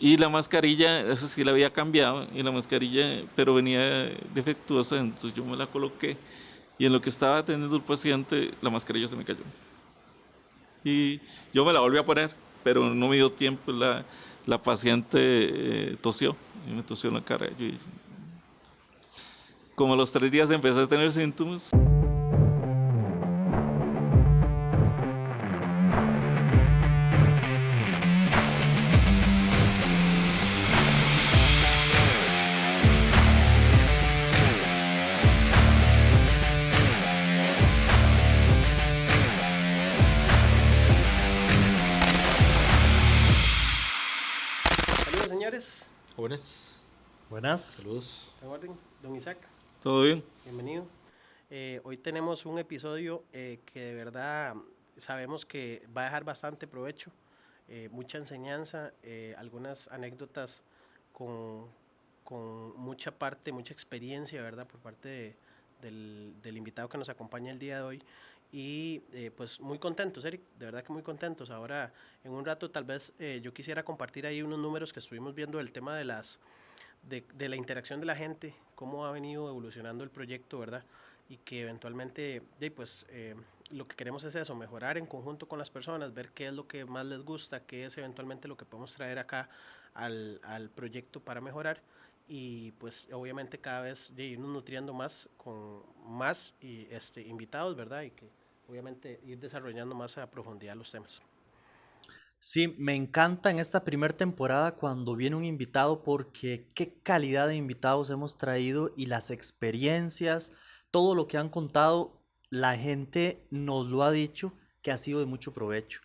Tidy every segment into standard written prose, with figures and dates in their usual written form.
Y la mascarilla, esa sí la había cambiado, y la mascarilla, pero venía defectuosa, entonces yo me la coloqué. Y en lo que estaba atendiendo el paciente, la mascarilla se me cayó. Y yo me la volví a poner, pero no me dio tiempo. La paciente tosió, y me tosió en la cara. Como a los 3 días empecé a tener síntomas. Saludos, señores. Jóvenes, Buenas. saludos. ¿Está en orden? Don Isaac, ¿Todo bien? bienvenido. Hoy tenemos un episodio que de verdad sabemos que va a dejar bastante provecho, mucha enseñanza, algunas anécdotas con, con mucha parte, mucha experiencia, ¿verdad? Por parte del invitado que nos acompaña el día de hoy. Y pues muy contentos, Eric, de verdad que muy contentos. Ahora, en un rato, tal vez yo quisiera compartir ahí unos números que estuvimos viendo del tema de la interacción de la gente, cómo ha venido evolucionando el proyecto, ¿verdad? Y que eventualmente, pues, lo que queremos es eso, mejorar en conjunto con las personas, ver qué es lo que más les gusta, qué es eventualmente lo que podemos traer acá al proyecto para mejorar. Y pues obviamente cada vez irnos nutriendo más con más invitados, ¿verdad? Y que obviamente ir desarrollando más a profundidad los temas. Sí, me encanta en esta primera temporada cuando viene un invitado porque qué calidad de invitados hemos traído y las experiencias, todo lo que han contado, la gente nos lo ha dicho que ha sido de mucho provecho.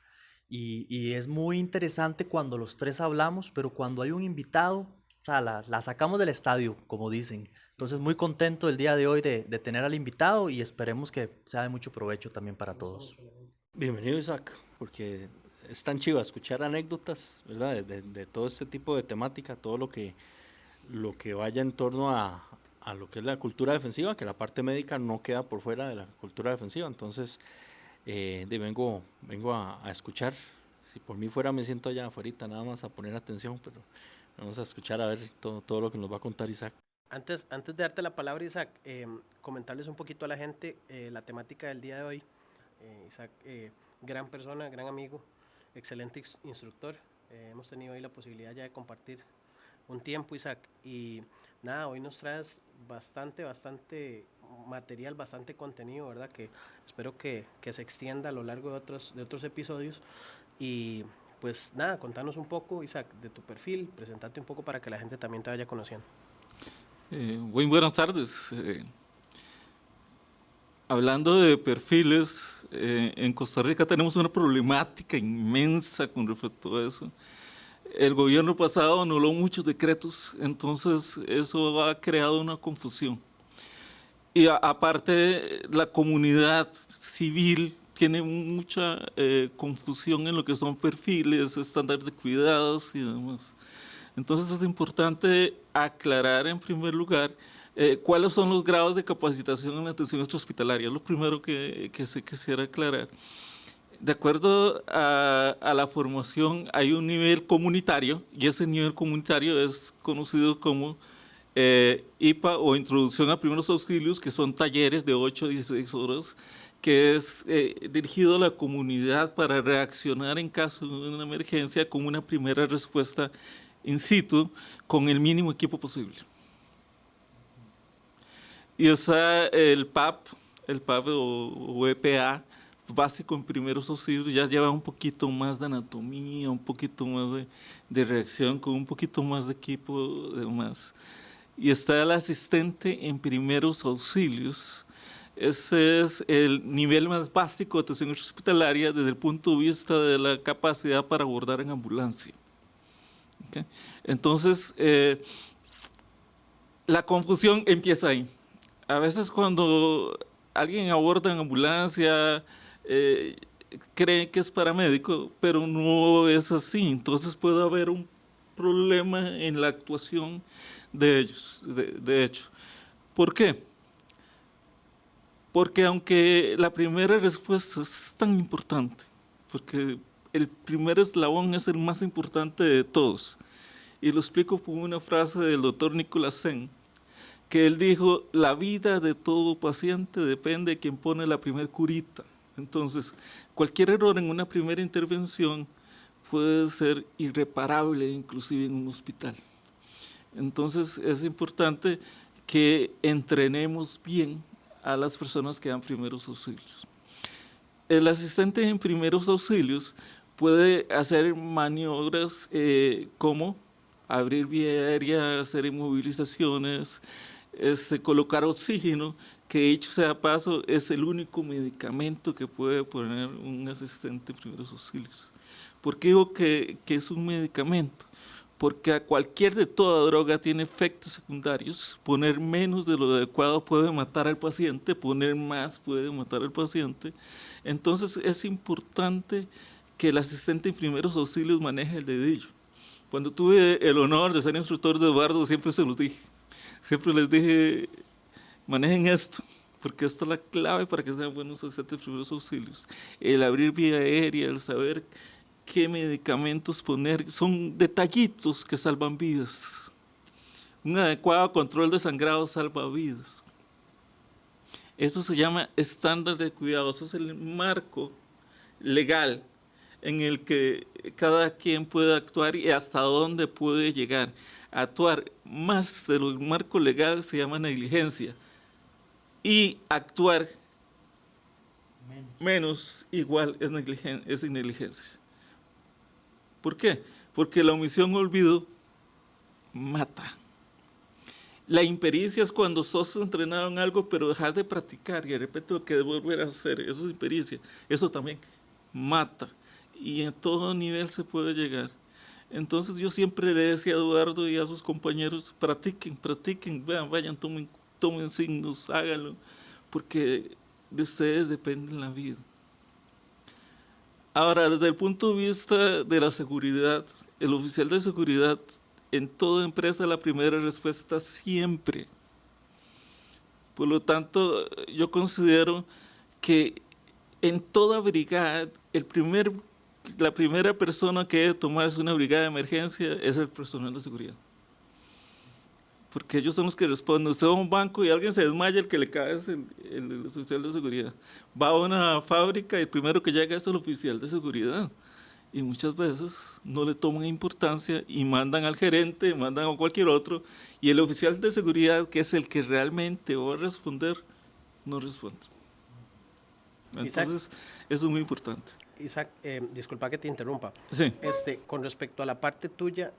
Y es muy interesante cuando los tres hablamos, pero cuando hay un invitado, o sea, la sacamos del estadio, como dicen. Entonces, muy contento el día de hoy de tener al invitado y esperemos que sea de mucho provecho también para todos. Bienvenido, Isaac, porque es tan chiva escuchar anécdotas, ¿verdad? De todo este tipo de temática, todo lo que vaya en torno a lo que es la cultura defensiva, que la parte médica no queda por fuera de la cultura defensiva. Entonces, vengo a escuchar. Si por mí fuera, me siento allá afuera, nada más a poner atención, pero vamos a escuchar a ver todo lo que nos va a contar Isaac. Antes de darte la palabra, Isaac, comentarles un poquito a la gente la temática del día de hoy. Isaac, gran persona, gran amigo, excelente instructor. Hemos tenido ahí la posibilidad ya de compartir un tiempo, Isaac. Y nada, hoy nos traes bastante material, bastante contenido, ¿verdad? Que espero que se extienda a lo largo de otros episodios. Y pues nada, contanos un poco, Isaac, de tu perfil, presentate un poco para que la gente también te vaya conociendo. Buenas tardes. Hablando de perfiles, en Costa Rica tenemos una problemática inmensa con respecto a eso. El gobierno pasado anuló muchos decretos, entonces eso ha creado una confusión. Y aparte, la comunidad civil tiene mucha confusión en lo que son perfiles, estándares de cuidados y demás. Entonces es importante aclarar en primer lugar cuáles son los grados de capacitación en la atención extrahospitalaria. Lo primero que se quisiera aclarar. De acuerdo a la formación hay un nivel comunitario y ese nivel comunitario es conocido como IPA o Introducción a Primeros Auxilios, que son talleres de 8 a 16 horas, que es dirigido a la comunidad para reaccionar en caso de una emergencia con una primera respuesta in situ con el mínimo equipo posible. Y está el PAP o EPA, básico en primeros auxilios, ya lleva un poquito más de anatomía, un poquito más de reacción, con un poquito más de equipo, demás. Y está el asistente en primeros auxilios. Ese es el nivel más básico de atención hospitalaria desde el punto de vista de la capacidad para abordar en ambulancia. ¿Okay? Entonces, la confusión empieza ahí. A veces cuando alguien aborda en ambulancia, cree que es paramédico, pero no es así. Entonces puede haber un problema en la actuación de ellos, de hecho. ¿Por qué? Porque aunque la primera respuesta es tan importante, porque el primer eslabón es el más importante de todos, Y lo explico con una frase del doctor Nicolás Sen, que él dijo: la vida de todo paciente depende de quien pone la primer curita. Entonces, cualquier error en una primera intervención puede ser irreparable, inclusive en un hospital. Entonces, es importante que entrenemos bien a las personas que dan primeros auxilios. El asistente en primeros auxilios puede hacer maniobras como abrir vía aérea, hacer inmovilizaciones, colocar oxígeno, que dicho sea paso es el único medicamento que puede poner un asistente en primeros auxilios. ¿Por qué digo que es un medicamento? Porque a cualquier de toda droga tiene efectos secundarios. Poner menos de lo adecuado puede matar al paciente, poner más puede matar al paciente. Entonces es importante que el asistente en primeros auxilios maneje el dedillo. Cuando tuve el honor de ser instructor de Eduardo, siempre se los dije. Siempre les dije: manejen esto, porque esta es la clave para que sean buenos asistentes en primeros auxilios. El abrir vía aérea, el saber qué medicamentos poner, son detallitos que salvan vidas. Un adecuado control de sangrado salva vidas. Eso se llama estándar de cuidado, eso es el marco legal en el que cada quien puede actuar y hasta dónde puede llegar. Actuar más de lo marco legal se llama negligencia, y actuar menos igual es negligencia. ¿Por qué? Porque la omisión o olvido mata. La impericia es cuando sos entrenado en algo pero dejas de practicar y de repente lo que debo volver a hacer, eso es impericia. Eso también mata, y en todo nivel se puede llegar. Entonces yo siempre le decía a Eduardo y a sus compañeros: practiquen, vean, vayan, tomen signos, háganlo, porque de ustedes depende la vida. Ahora, desde el punto de vista de la seguridad, el oficial de seguridad en toda empresa la primera respuesta siempre. Por lo tanto, yo considero que en toda brigada, la primera persona que debe tomarse una brigada de emergencia es el personal de seguridad. Porque ellos son los que responden. Usted va a un banco y alguien se desmaya, el que le cae es el oficial de seguridad. Va a una fábrica y el primero que llega es el oficial de seguridad. Y muchas veces no le toman importancia y mandan al gerente, mandan a cualquier otro, y el oficial de seguridad, que es el que realmente va a responder, no responde. Entonces, Isaac, eso es muy importante. Isaac, disculpa que te interrumpa. Sí. Con respecto a la parte tuya,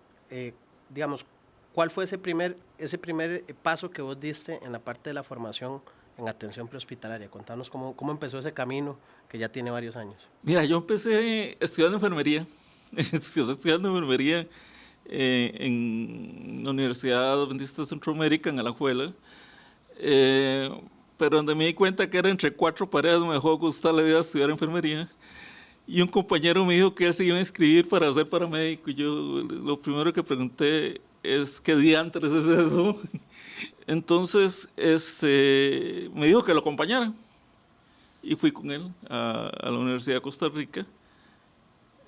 digamos, ¿cuál fue ese primer paso que vos diste en la parte de la formación en atención prehospitalaria? Contanos cómo empezó ese camino que ya tiene varios años. Mira, yo empecé estudiando enfermería. Estudiando enfermería en la Universidad Adventista de Centroamérica, en Alajuela. Pero donde me di cuenta que era entre 4 paredes, me dejó gustar la idea de estudiar enfermería. Y un compañero me dijo que él se iba a inscribir para ser paramédico. Y yo lo primero que pregunté es: ¿qué diantres es eso? Entonces me dijo que lo acompañara. Y fui con él a la Universidad de Costa Rica.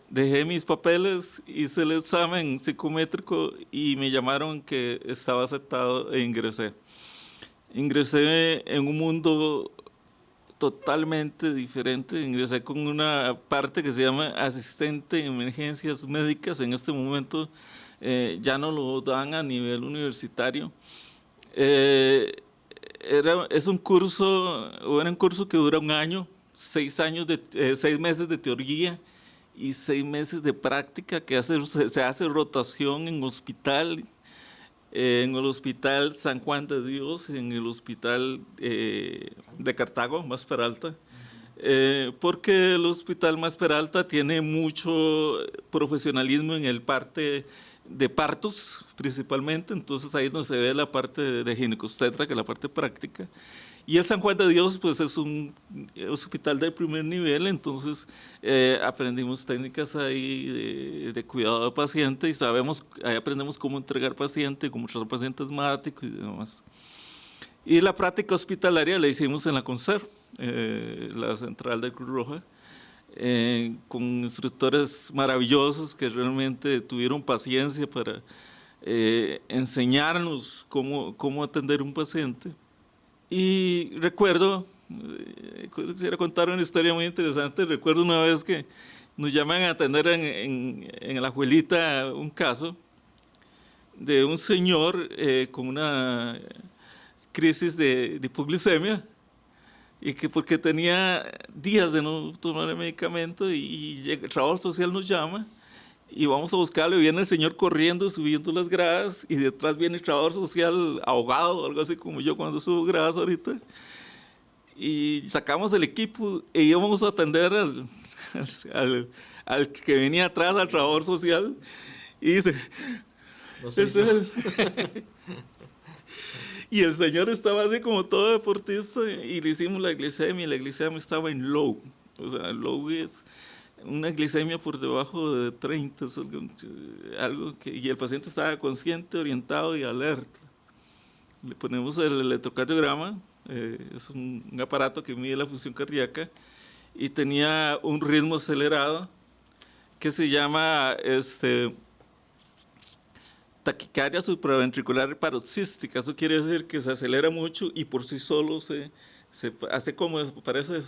Dejé mis papeles, hice el examen psicométrico y me llamaron que estaba aceptado e ingresé. Ingresé en un mundo totalmente diferente. Ingresé con una parte que se llama asistente en emergencias médicas. En este momento ya no lo dan a nivel universitario. Era un curso que dura 1 año, 6 meses de teoría y 6 meses de práctica, que se hace rotación en el Hospital San Juan de Dios, en el Hospital de Cartago, Más Peralta, porque el Hospital Más Peralta tiene mucho profesionalismo en el parte de partos principalmente, entonces ahí no se ve la parte de ginecobstetra, que es la parte práctica. Y el San Juan de Dios pues es un hospital de primer nivel, entonces aprendimos técnicas ahí de cuidado del paciente y ahí aprendemos cómo entregar paciente, cómo tratar pacientes asmáticos y demás. Y la práctica hospitalaria la hicimos en la CONCER, la central de Cruz Roja, con instructores maravillosos que realmente tuvieron paciencia enseñarnos cómo atender un paciente. Y recuerdo, quisiera contar una historia muy interesante. Recuerdo una vez que nos llaman a atender en La Juelita un caso de un señor con una crisis de hipoglucemia, y que porque tenía días de no tomar el medicamento, y el trabajador social nos llama y vamos a buscarlo, y viene el señor corriendo, subiendo las gradas, y detrás viene el trabajador social ahogado, algo así como yo cuando subo gradas ahorita, y sacamos el equipo e íbamos a atender al que venía atrás, al trabajador social, y dice, No soy es yo. él. Y el señor estaba así como todo deportista, y le hicimos la glicemia, y la glicemia estaba en low. O sea, low es una glicemia por debajo de 30, es algo que, y el paciente estaba consciente, orientado y alerta. Le ponemos el electrocardiograma, es un aparato que mide la función cardíaca, y tenía un ritmo acelerado que se llama taquicardia supraventricular paroxística. Eso quiere decir que se acelera mucho y por sí solo se hace como desaparece.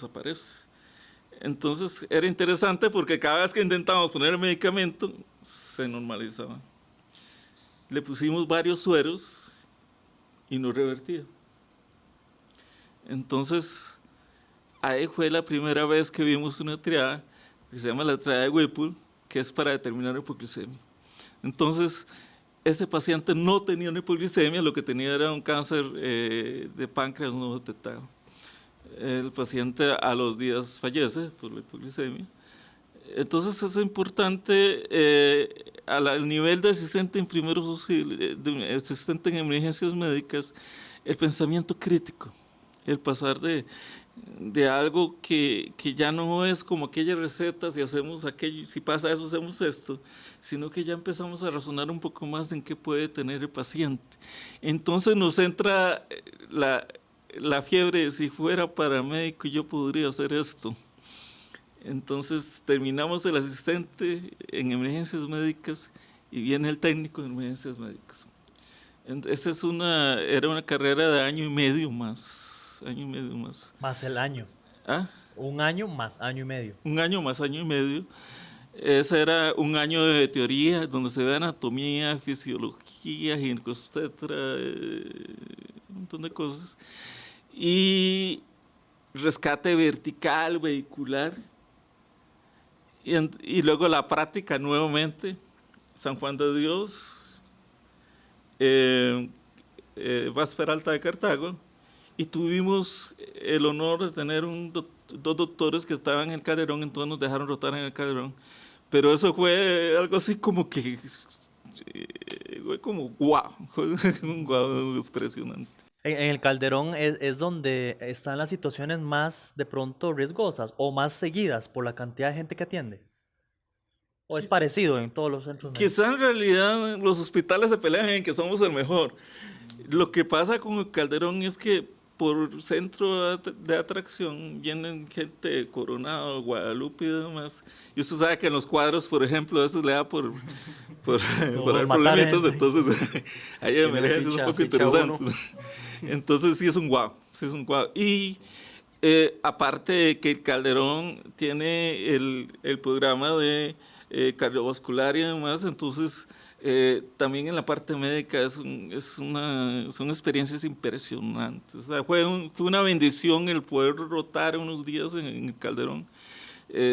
Entonces era interesante porque cada vez que intentábamos poner el medicamento se normalizaba. Le pusimos varios sueros y no revertía. Entonces ahí fue la primera vez que vimos una triada que se llama la triada de Whipple, que es para determinar hipoglucemia. Entonces ese paciente no tenía una hipoglucemia, lo que tenía era un cáncer de páncreas no detectado. El paciente a los días fallece por la hipoglucemia. Entonces es importante al nivel de asistente en primeros auxilios, de asistente en emergencias médicas, el pensamiento crítico, el pasar de algo que ya no es como aquella receta, si hacemos aquello, si pasa eso, hacemos esto, sino que ya empezamos a razonar un poco más en qué puede tener el paciente. Entonces nos entra la fiebre de si fuera paramédico yo podría hacer esto. Entonces terminamos el asistente en emergencias médicas y viene el técnico de emergencias médicas. Esa era una carrera de año y medio más. Más el año. ¿Ah? Un año más año y medio. Un año más año y medio. Ese era un año de teoría donde se ve anatomía, fisiología, ginecobstetra, un montón de cosas. Y rescate vertical, vehicular. Y luego la práctica nuevamente, San Juan de Dios, Vaz Peralta de Cartago, y tuvimos el honor de tener dos doctores que estaban en el Calderón, entonces nos dejaron rotar en el Calderón, pero eso fue algo así como que, fue como guau, un guau impresionante. En el Calderón es donde están las situaciones más de pronto riesgosas o más seguidas por la cantidad de gente que atiende. ¿O es parecido en todos los centros médicos? Quizá en realidad los hospitales se pelean en que somos el mejor. Lo que pasa con el Calderón es que por centro de atracción vienen gente de Coronado, Guadalupe y demás. Y usted sabe que en los cuadros, por ejemplo, eso le da por dar problemitos. Entonces hay emergencias un poco interesantes. Entonces sí es un guau. Y aparte de que el Calderón tiene el programa de cardiovascular y demás, entonces también en la parte médica son experiencias impresionantes. O sea, fue una bendición el poder rotar unos días en el Calderón.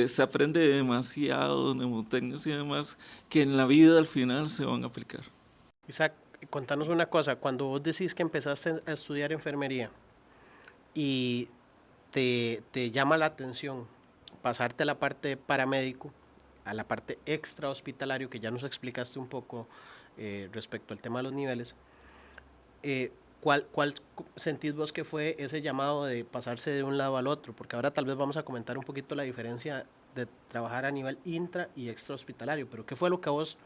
Se aprende demasiado, mnemotecnias y demás, que en la vida al final se van a aplicar. Isaac, contanos una cosa, cuando vos decís que empezaste a estudiar enfermería y te llama la atención pasarte a la parte paramédico, a la parte extra hospitalario, que ya nos explicaste un poco respecto al tema de los niveles, ¿cuál sentís vos que fue ese llamado de pasarse de un lado al otro? Porque ahora tal vez vamos a comentar un poquito la diferencia de trabajar a nivel intra y extra hospitalario, pero ¿qué fue lo que a vos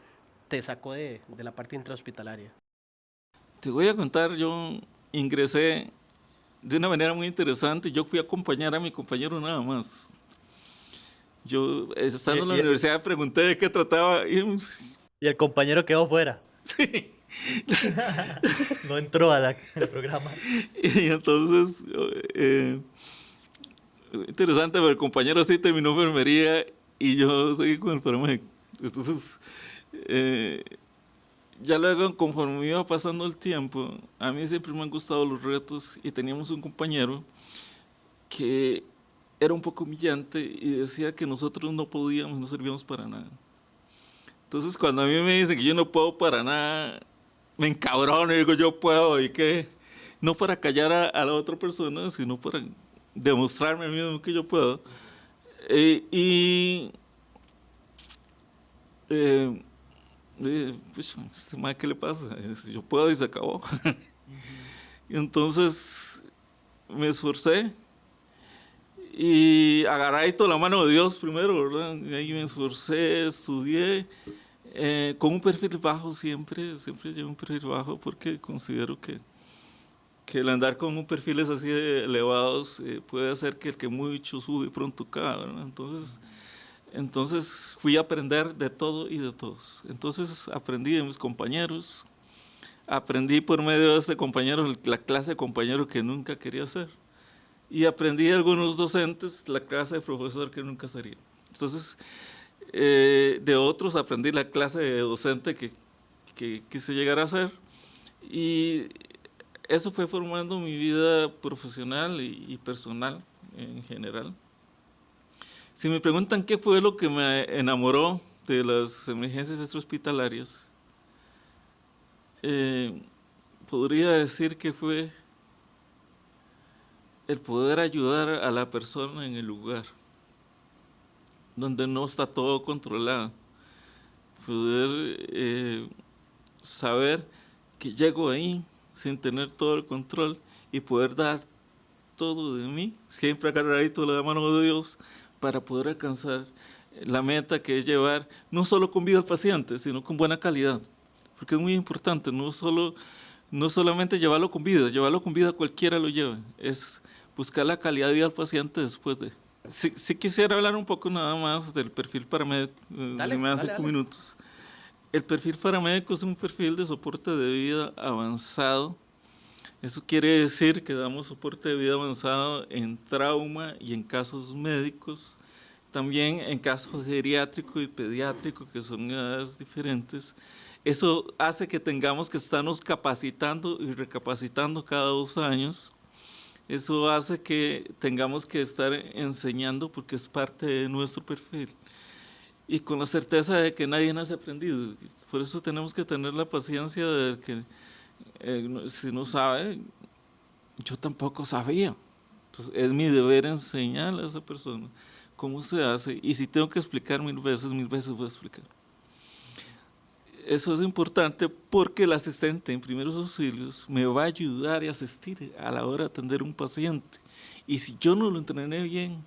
te sacó de la parte intrahospitalaria? Te voy a contar, yo ingresé de una manera muy interesante. Yo fui a acompañar a mi compañero nada más. Yo, estando en la universidad, pregunté de qué trataba. Y el compañero quedó fuera. Sí, No entró al programa. Y entonces, interesante, pero el compañero sí terminó enfermería y yo seguí con el paramédico. Entonces, ya luego, conforme iba pasando el tiempo, a mí siempre me han gustado los retos y teníamos un compañero que era un poco humillante y decía que nosotros no podíamos, no servíamos para nada. Entonces, cuando a mí me dicen que yo no puedo para nada, me encabrono y digo, yo puedo, ¿y qué? No para callar a la otra persona, sino para demostrarme a mí mismo que yo puedo. Pues, este mae, ¿qué le pasa? Yo puedo y se acabó. Entonces me esforcé y agarré ahí toda la mano de Dios primero, ¿verdad? Y ahí me esforcé, estudié, con un perfil bajo siempre llevo un perfil bajo porque considero que el andar con un perfiles así de elevados puede hacer que el que mucho sube pronto cae, ¿verdad? Entonces fui a aprender de todo y de todos. Entonces aprendí de mis compañeros, aprendí por medio de este compañero la clase de compañero que nunca quería ser y aprendí de algunos docentes la clase de profesor que nunca sería. Entonces de otros aprendí la clase de docente que quise llegar a ser y eso fue formando mi vida profesional y personal en general. Si me preguntan qué fue lo que me enamoró de las emergencias extrahospitalarias, podría decir que fue el poder ayudar a la persona en el lugar, donde no está todo controlado. Poder saber que llego ahí sin tener todo el control y poder dar todo de mí, siempre agarradito de la mano de Dios, para poder alcanzar la meta que es llevar no solo con vida al paciente, sino con buena calidad, porque es muy importante, no solamente llevarlo con vida cualquiera lo lleva, es buscar la calidad de vida al paciente después de. Sí quisiera hablar un poco nada más del perfil paramédico, me dan 5 minutos. El perfil paramédico es un perfil de soporte de vida avanzado. Eso quiere decir que damos soporte de vida avanzado en trauma y en casos médicos, también en casos geriátrico y pediátrico, que son edades diferentes. Eso hace que tengamos que estarnos capacitando y recapacitando cada 2 años. Eso hace que tengamos que estar enseñando porque es parte de nuestro perfil. Y con la certeza de que nadie nace aprendido. Por eso tenemos que tener la paciencia de que si no sabe, yo tampoco sabía. Entonces es mi deber enseñarle a esa persona cómo se hace y si tengo que explicar 1000 veces voy a explicar. Eso es importante porque el asistente en primeros auxilios me va a ayudar y asistir a la hora de atender a un paciente. Y si yo no lo entrené bien,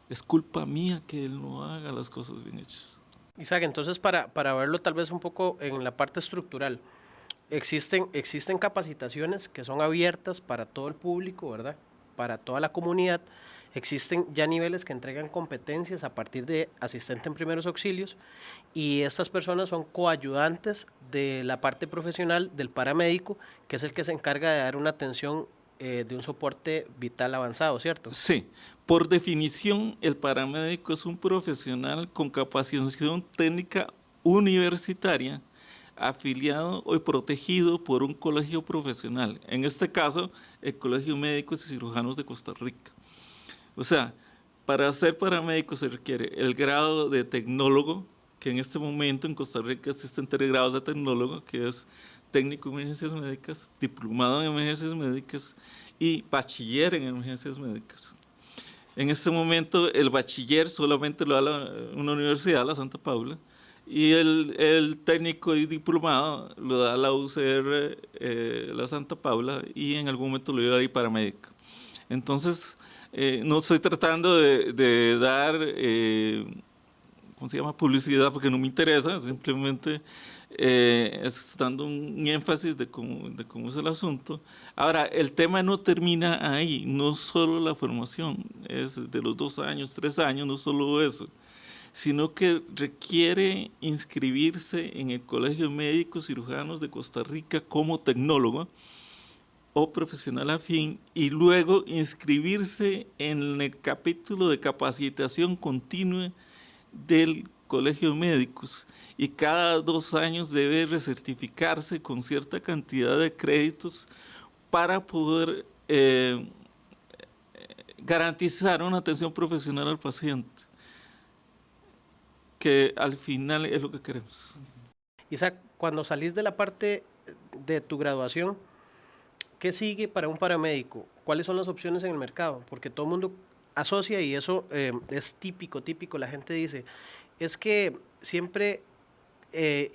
es culpa mía que él no haga las cosas bien hechas. Isaac, entonces para verlo tal vez un poco en la parte estructural, existen capacitaciones que son abiertas para todo el público, ¿verdad? Para toda la comunidad. Existen ya niveles que entregan competencias a partir de asistente en primeros auxilios y estas personas son coayudantes de la parte profesional del paramédico, que es el que se encarga de dar una atención de un soporte vital avanzado, ¿cierto? Sí, por definición el paramédico es un profesional con capacitación técnica universitaria afiliado o protegido por un colegio profesional, en este caso el Colegio de Médicos y Cirujanos de Costa Rica. O sea, para ser paramédico se requiere el grado de tecnólogo, que en este momento en Costa Rica existen 3 grados de tecnólogo, que es técnico en emergencias médicas, diplomado en emergencias médicas y bachiller en emergencias médicas. En este momento el bachiller solamente lo da una universidad, la Santa Paula, y el técnico y diplomado lo da la UCR, la Santa Paula, y en algún momento lo dio ahí paramédico. Entonces, no estoy tratando de dar, ¿cómo se llama?, publicidad, porque no me interesa, simplemente estoy dando un énfasis de cómo es el asunto. Ahora, el tema no termina ahí, no solo la formación, es de los 2 años, 3 años, no solo eso. sino que requiere inscribirse en el Colegio de Médicos Cirujanos de Costa Rica como tecnólogo o profesional afín y luego inscribirse en el capítulo de capacitación continua del Colegio de Médicos, y cada 2 años debe recertificarse con cierta cantidad de créditos para poder garantizar una atención profesional al paciente, que al final es lo que queremos. Isaac, cuando salís de la parte de tu graduación, ¿qué sigue para un paramédico? ¿Cuáles son las opciones en el mercado? Porque todo el mundo asocia, y eso es típico, la gente dice, es que siempre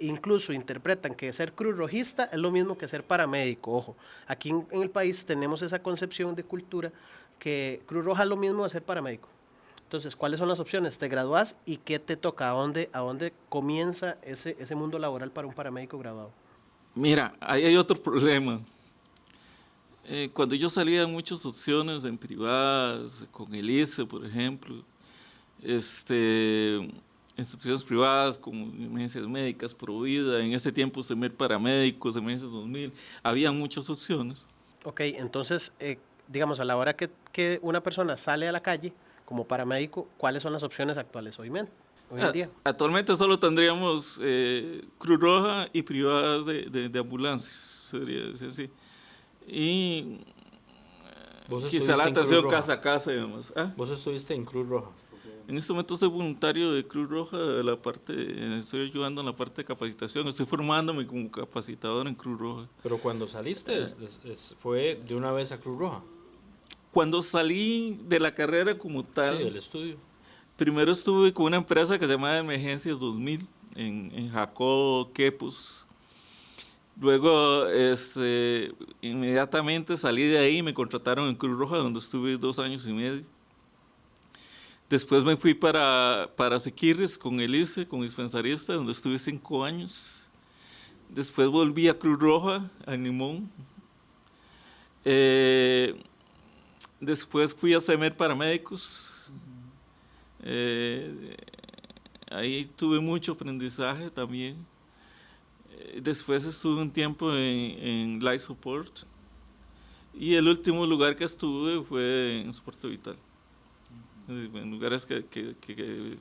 incluso interpretan que ser cruz rojista es lo mismo que ser paramédico. Ojo, aquí en el país tenemos esa concepción de cultura que Cruz Roja es lo mismo de ser paramédico. Entonces, ¿cuáles son las opciones? Te gradúas y ¿qué te toca? ¿A dónde comienza ese mundo laboral para un paramédico graduado? Mira, ahí hay otro problema. Cuando yo salía, muchas opciones en privadas, con el ICE, por ejemplo, instituciones privadas como Emergencias Médicas, Provida, en ese tiempo SEMER Paramédicos, Emergencias 2000, había muchas opciones. Ok, entonces, digamos, a la hora que una persona sale a la calle como paramédico, ¿cuáles son las opciones actuales hoy en día? Actualmente solo tendríamos Cruz Roja y privadas de ambulancias, sería así. Y quizá la atención casa a casa y demás. ¿Ah? ¿Vos estuviste en Cruz Roja? En este momento soy voluntario de Cruz Roja, estoy ayudando en la parte de capacitación, estoy formándome como capacitador en Cruz Roja. Pero cuando saliste, ¿fue de una vez a Cruz Roja? Cuando salí de la carrera como tal, sí, del estudio, primero estuve con una empresa que se llamaba Emergencias 2000 en Jacó, Quepos. Luego, inmediatamente salí de ahí y me contrataron en Cruz Roja, donde estuve 2 años y medio. Después me fui para Siquirres con el ICE, con dispensarista, donde estuve 5 años. Después volví a Cruz Roja, a Limón. Después fui a SEMER Paramédicos. Ahí tuve mucho aprendizaje también. Después estuve un tiempo en Life Support. Y el último lugar que estuve fue en Soporte Vital. En lugares que he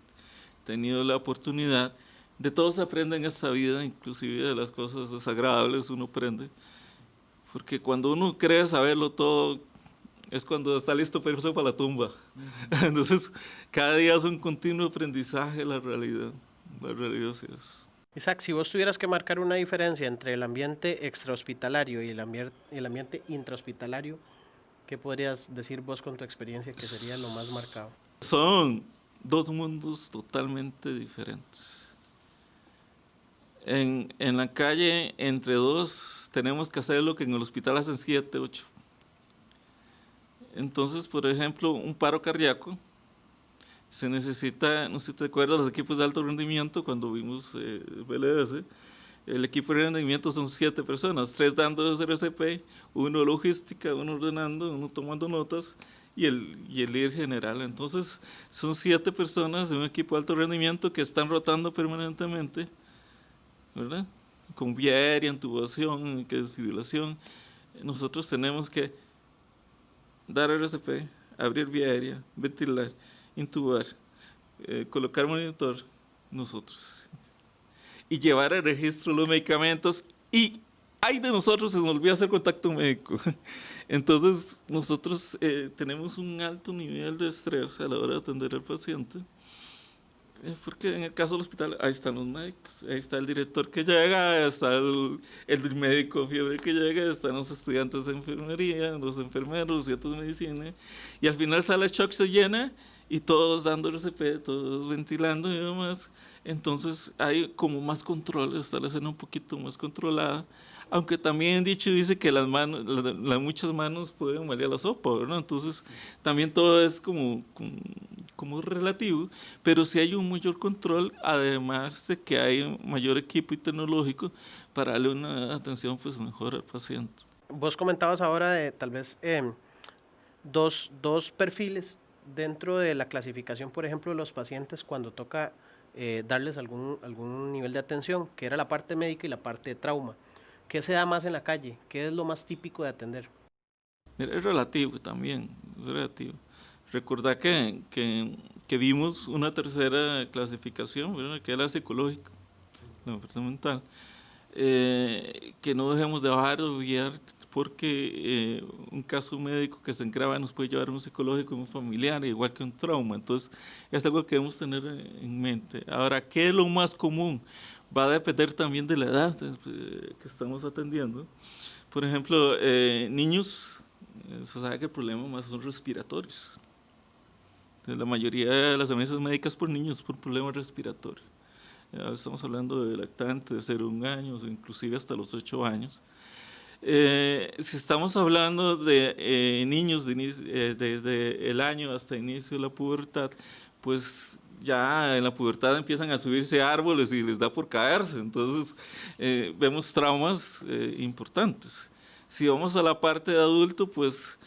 tenido la oportunidad. De todo se aprende en esta vida, inclusive de las cosas desagradables uno aprende. Porque cuando uno cree saberlo todo, es cuando está listo para irse para la tumba. Entonces, cada día es un continuo aprendizaje la realidad. La realidad sí es. Isaac, si vos tuvieras que marcar una diferencia entre el ambiente extrahospitalario y el ambiente intrahospitalario, ¿qué podrías decir vos con tu experiencia que sería lo más marcado? Son 2 mundos totalmente diferentes. En la calle, entre 2, tenemos que hacer lo que en el hospital hacen 7, 8. Entonces, por ejemplo, un paro cardíaco, se necesita, no sé si te acuerdas, los equipos de alto rendimiento, cuando vimos BLS, el equipo de rendimiento son 7 personas, 3 dando RCP, 1 logística, 1 ordenando, 1 tomando notas y el líder general. Entonces son 7 personas en un equipo de alto rendimiento que están rotando permanentemente, ¿verdad? Con vía aérea, intubación, desfibrilación. Nosotros tenemos que dar RCP, abrir vía aérea, ventilar, intubar, colocar monitor, nosotros. Y llevar el registro de los medicamentos, y hay de nosotros se nos olvida hacer contacto médico. Entonces nosotros tenemos un alto nivel de estrés a la hora de atender al paciente, porque en el caso del hospital ahí están los médicos, ahí está el director que llega, está el médico de fiebre que llega, están los estudiantes de enfermería, los enfermeros, ciertas medicinas, y al final sala de shock se llena y todos dando RCP, todos ventilando y demás. Entonces hay como más control, está la escena un poquito más controlada, aunque también dicho dice que las muchas manos pueden marear la sopa, ¿verdad? Entonces también todo es como relativo, pero sí hay un mayor control, además de que hay mayor equipo y tecnológico para darle una atención pues mejor al paciente. Vos comentabas ahora de tal vez dos perfiles dentro de la clasificación, por ejemplo, de los pacientes cuando toca darles algún nivel de atención, que era la parte médica y la parte de trauma? ¿Qué se da más en la calle? ¿Qué es lo más típico de atender? Mira, es relativo también, es relativo. Recordá que vimos una tercera clasificación, ¿verdad? Que es la psicológica, la enfermedad mental. Que no dejemos de bajar o guiar, porque un caso médico que se agrava nos puede llevar a un psicológico, un familiar, igual que un trauma. Entonces, es algo que debemos tener en mente. Ahora, ¿qué es lo más común? Va a depender también de la edad que estamos atendiendo. Por ejemplo, niños, se sabe que el problema más son respiratorios. Entonces, la mayoría de las emergencias médicas por niños es por problemas respiratorios. Estamos hablando de lactantes de 0 a 1 año, o inclusive hasta los 8 años. Si estamos hablando de niños desde el año hasta el inicio de la pubertad, pues ya en la pubertad empiezan a subirse árboles y les da por caerse, entonces vemos traumas importantes. Si vamos a la parte de adulto, pues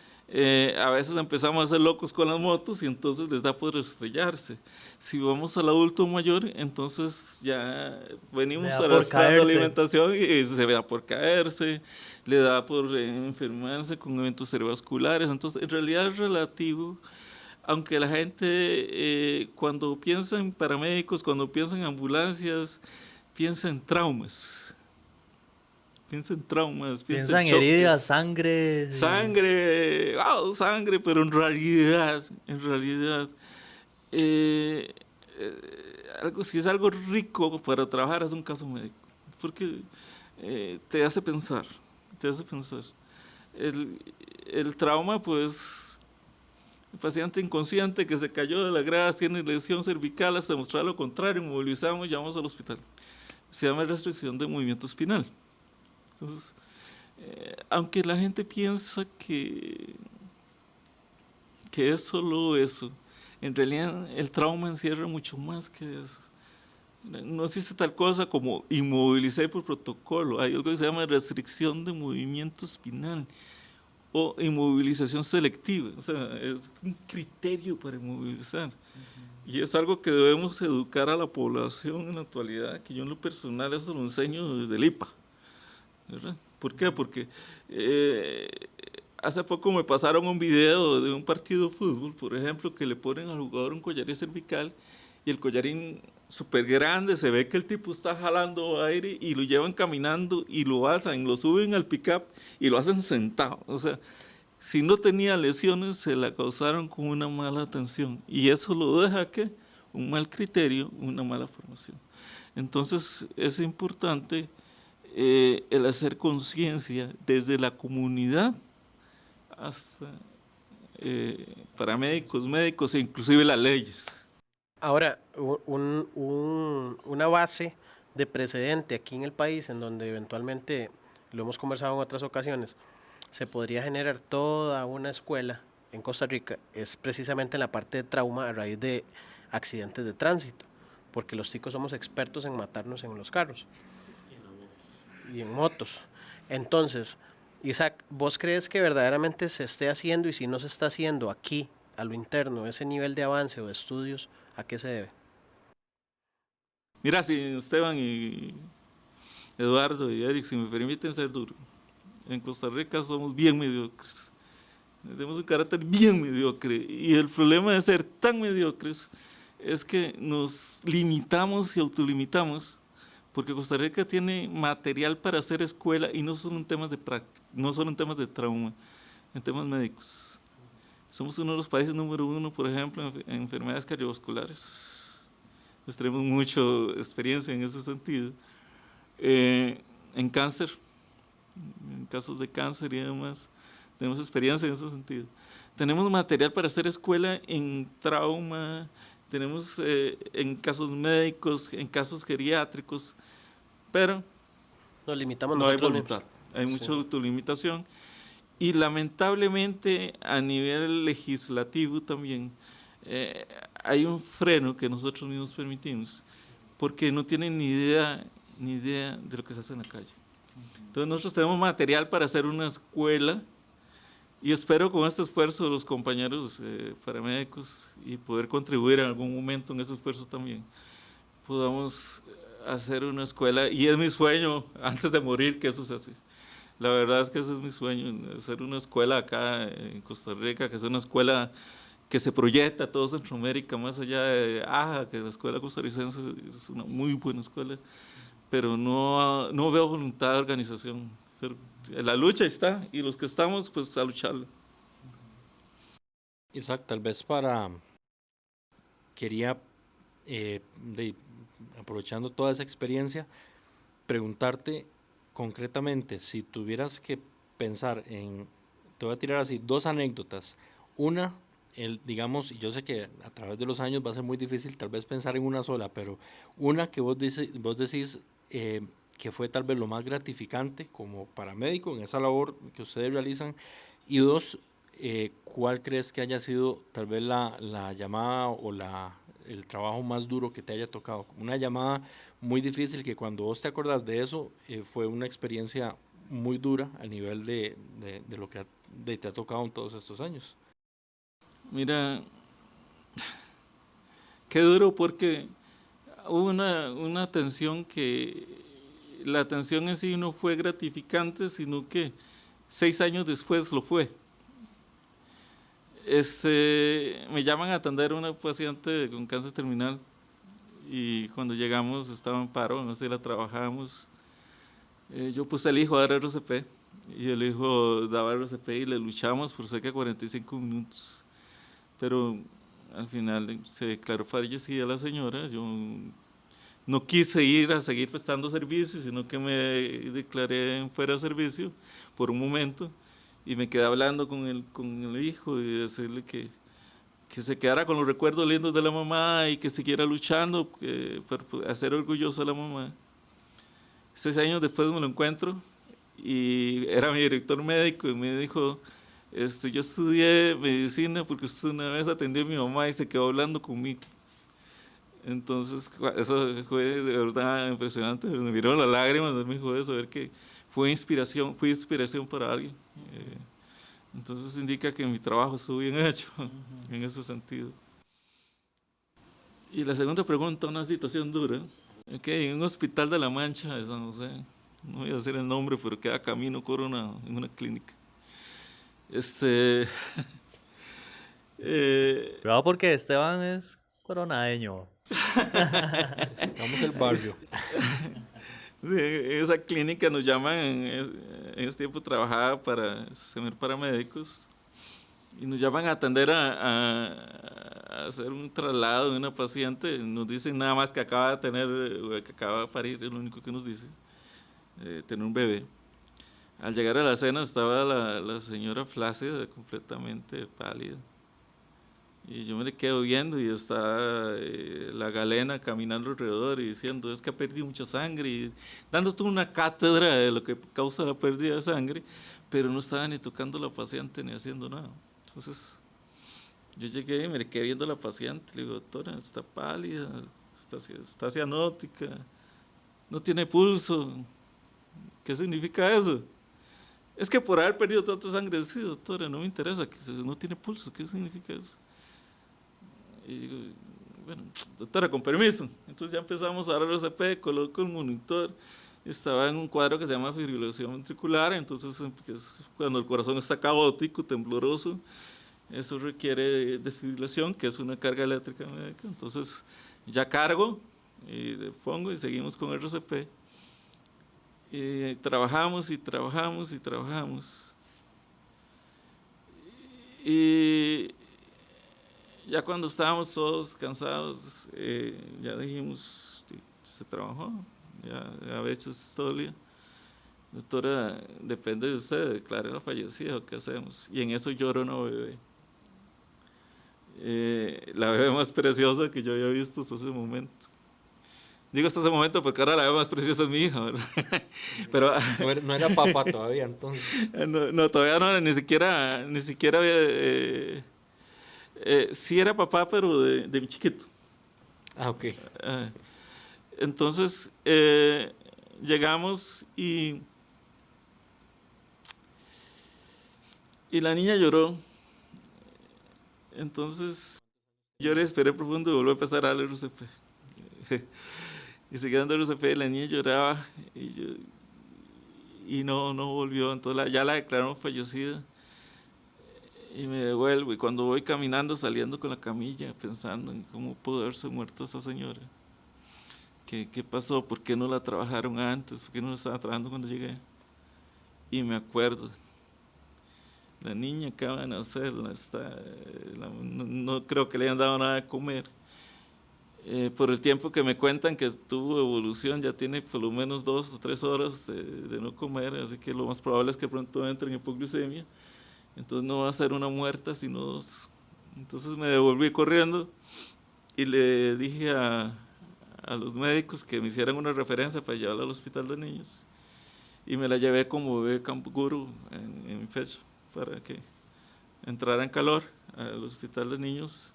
a veces empezamos a ser locos con las motos y entonces les da por estrellarse. Si vamos al adulto mayor, entonces ya venimos arrastrando alimentación y se da por caerse, le da por enfermarse con eventos cerebrovasculares. Entonces, en realidad es relativo, aunque la gente cuando piensa en paramédicos, cuando piensa en ambulancias, piensa en traumas. Piensa en traumas, piensa en heridas, sangre. Sangre, sangre, pero en realidad, si es algo rico para trabajar es un caso médico, porque te hace pensar. El trauma, pues, el paciente inconsciente que se cayó de las gradas tiene lesión cervical, hasta demostrar lo contrario, movilizamos, llamamos al hospital. Se llama restricción de movimiento espinal. Entonces, aunque la gente piensa que es solo eso, en realidad el trauma encierra mucho más que eso. No existe tal cosa como inmovilizar por protocolo, hay algo que se llama restricción de movimiento espinal o inmovilización selectiva, o sea, es un criterio para inmovilizar. Y es algo que debemos educar a la población en la actualidad, que yo en lo personal eso lo enseño desde el IPA. ¿Verdad? ¿Por qué? Porque hace poco me pasaron un video de un partido de fútbol, por ejemplo, que le ponen al jugador un collarín cervical y el collarín súper grande, se ve que el tipo está jalando aire y lo llevan caminando y lo alzan, lo suben al pick-up y lo hacen sentado. O sea, si no tenía lesiones, se la causaron con una mala atención y eso lo deja, ¿qué? Un mal criterio, una mala formación. Entonces, es importante el hacer conciencia desde la comunidad hasta paramédicos, médicos e inclusive las leyes. Ahora, una base de precedente aquí en el país, en donde eventualmente, lo hemos conversado en otras ocasiones, se podría generar toda una escuela en Costa Rica, es precisamente en la parte de trauma a raíz de accidentes de tránsito, porque los ticos somos expertos en matarnos en los carros y en motos. Entonces, Isaac, ¿vos crees que verdaderamente se esté haciendo, y si no se está haciendo aquí, a lo interno, ese nivel de avance o de estudios, a qué se debe? Mira, si Esteban y Eduardo y Eric, si me permiten ser duro, en Costa Rica somos bien mediocres. Tenemos un carácter bien mediocre y el problema de ser tan mediocres es que nos limitamos y autolimitamos, porque Costa Rica tiene material para hacer escuela y no solo en temas de práctica, no solo en temas de trauma, en temas médicos. Somos uno de los países número 1, por ejemplo, en enfermedades cardiovasculares. Pues tenemos mucha experiencia en ese sentido. En cáncer, en casos de cáncer y demás, tenemos experiencia en ese sentido. Tenemos material para hacer escuela en trauma, tenemos en casos médicos, en casos geriátricos, pero nos limitamos no hay voluntad, mismos. Hay mucha autolimitación y lamentablemente a nivel legislativo también hay un freno que nosotros mismos permitimos porque no tienen ni idea de lo que se hace en la calle. Entonces nosotros tenemos material para hacer una escuela Y espero con este esfuerzo de los compañeros paramédicos y poder contribuir en algún momento en ese esfuerzo también, podamos hacer una escuela, y es mi sueño antes de morir que eso se hace. La verdad es que ese es mi sueño, hacer una escuela acá en Costa Rica, que sea una escuela que se proyecta a toda Centroamérica, más allá de Aja, que la escuela costarricense es una muy buena escuela, pero no veo voluntad de organización. Pero la lucha está, y los que estamos, pues a lucharla. Isaac, tal vez quería, aprovechando toda esa experiencia, preguntarte concretamente, si tuvieras que pensar te voy a tirar así, 2 anécdotas. Una, digamos, y yo sé que a través de los años va a ser muy difícil tal vez pensar en una sola, pero una que vos decís que fue tal vez lo más gratificante como paramédico en esa labor que ustedes realizan, y 2, ¿cuál crees que haya sido tal vez la llamada o el trabajo más duro que te haya tocado? Una llamada muy difícil que cuando vos te acordás de eso, fue una experiencia muy dura a nivel de lo que te ha tocado en todos estos años. Mira, qué duro, porque hubo una atención que la atención en sí no fue gratificante, sino que 6 años después lo fue. Me llaman a atender a una paciente con cáncer terminal, y cuando llegamos estaba en paro, no sé, la trabajábamos. Yo puse al hijo a dar RCP, y el hijo daba RCP y le luchamos por cerca de 45 minutos. Pero al final se declaró fallecida la señora. Yo no quise ir a seguir prestando servicios, sino que me declaré en fuera de servicio por un momento, y me quedé hablando con el hijo y decirle que se quedara con los recuerdos lindos de la mamá y que siguiera luchando para hacer orgulloso a la mamá. 6 años después me lo encuentro, y era mi director médico, y me dijo: yo estudié medicina porque usted una vez atendió a mi mamá y se quedó hablando conmigo. Entonces, eso fue de verdad impresionante. Me miró las lágrimas, me dijo eso, ver que fui inspiración para alguien. Entonces indica que mi trabajo estuvo bien hecho en ese sentido. Y la segunda pregunta, una situación dura. En un hospital de La Mancha de San José, no voy a decir el nombre, pero queda camino Coronado, en una clínica. Cuidado porque Esteban es coronadeño. Estamos el barrio. Sí, en esa clínica nos llaman, en ese tiempo trabajaba para SEMER Paramédicos, y nos llaman a atender a hacer un traslado de una paciente. Nos dicen nada más que acaba de parir, es lo único que nos dice, tener un bebé. Al llegar a la cena estaba la señora flácida, completamente pálida. Y yo me le quedo viendo, y está la galena caminando alrededor y diciendo: es que ha perdido mucha sangre, y dándote una cátedra de lo que causa la pérdida de sangre, pero no estaba ni tocando a la paciente ni haciendo nada. Entonces yo llegué y me le quedé viendo a la paciente, le digo: doctora, está pálida, está cianótica, no tiene pulso. ¿Qué significa eso? Es que por haber perdido tanta sangre. Sí, doctora, no me interesa, que no tiene pulso. ¿Qué significa eso? Y digo: bueno, doctora, con permiso. Entonces ya empezamos a dar el RCP, coloco el monitor. Estaba en un cuadro que se llama fibrilación ventricular. Entonces, cuando el corazón está caótico, tembloroso, eso requiere defibrilación, que es una carga eléctrica médica. Entonces ya cargo y le pongo, y seguimos con el RCP. Y trabajamos y trabajamos y trabajamos. Y ya cuando estábamos todos cansados, ya dijimos: se trabajó, ya había hecho esta historia. Doctora, depende de usted, declare la fallecida, ¿qué hacemos? Y en eso lloró una bebé. La bebé más preciosa que yo había visto hasta ese momento. Digo hasta ese momento porque ahora la bebé más preciosa es mi hija, ¿verdad? Pero No era papá todavía, entonces. no, todavía no, ni siquiera había, sí era papá, pero de mi chiquito. Ah, ok. Entonces llegamos y Y la niña lloró. Entonces yo respiré profundo y volví a empezar a darle RCP. Y seguía dando RCP, la niña lloraba y no volvió. Entonces ya la declararon fallecida. Y me devuelvo, y cuando voy caminando, saliendo con la camilla, pensando en cómo pudo haberse muerto esa señora. ¿Qué pasó? ¿Por qué no la trabajaron antes? ¿Por qué no la estaba trabajando cuando llegué? Y me acuerdo, la niña acaba de nacer, no creo que le hayan dado nada de comer. Por el tiempo que me cuentan que tuvo evolución, ya tiene por lo menos 2 o 3 horas de no comer, así que lo más probable es que pronto entre en hipoglucemia. Entonces no va a ser una muerta, sino 2. Entonces me devolví corriendo y le dije a los médicos que me hicieran una referencia para llevarla al hospital de niños. Y me la llevé como bebé canguro en mi pecho para que entrara en calor al hospital de niños.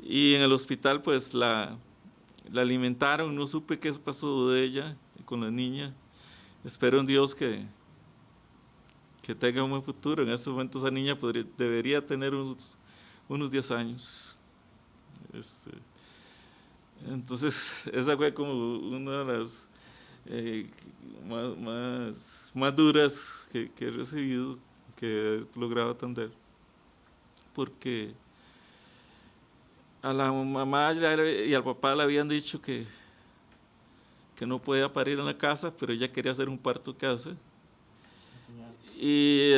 Y en el hospital pues la alimentaron, no supe qué pasó de ella con la niña. Espero en Dios que tenga un buen futuro. En ese momento esa niña debería tener unos 10 años. Entonces esa fue como una de las más duras que he recibido, que he logrado atender. Porque a la mamá y al papá le habían dicho que no podía parir en la casa, pero ella quería hacer un parto en casa. Y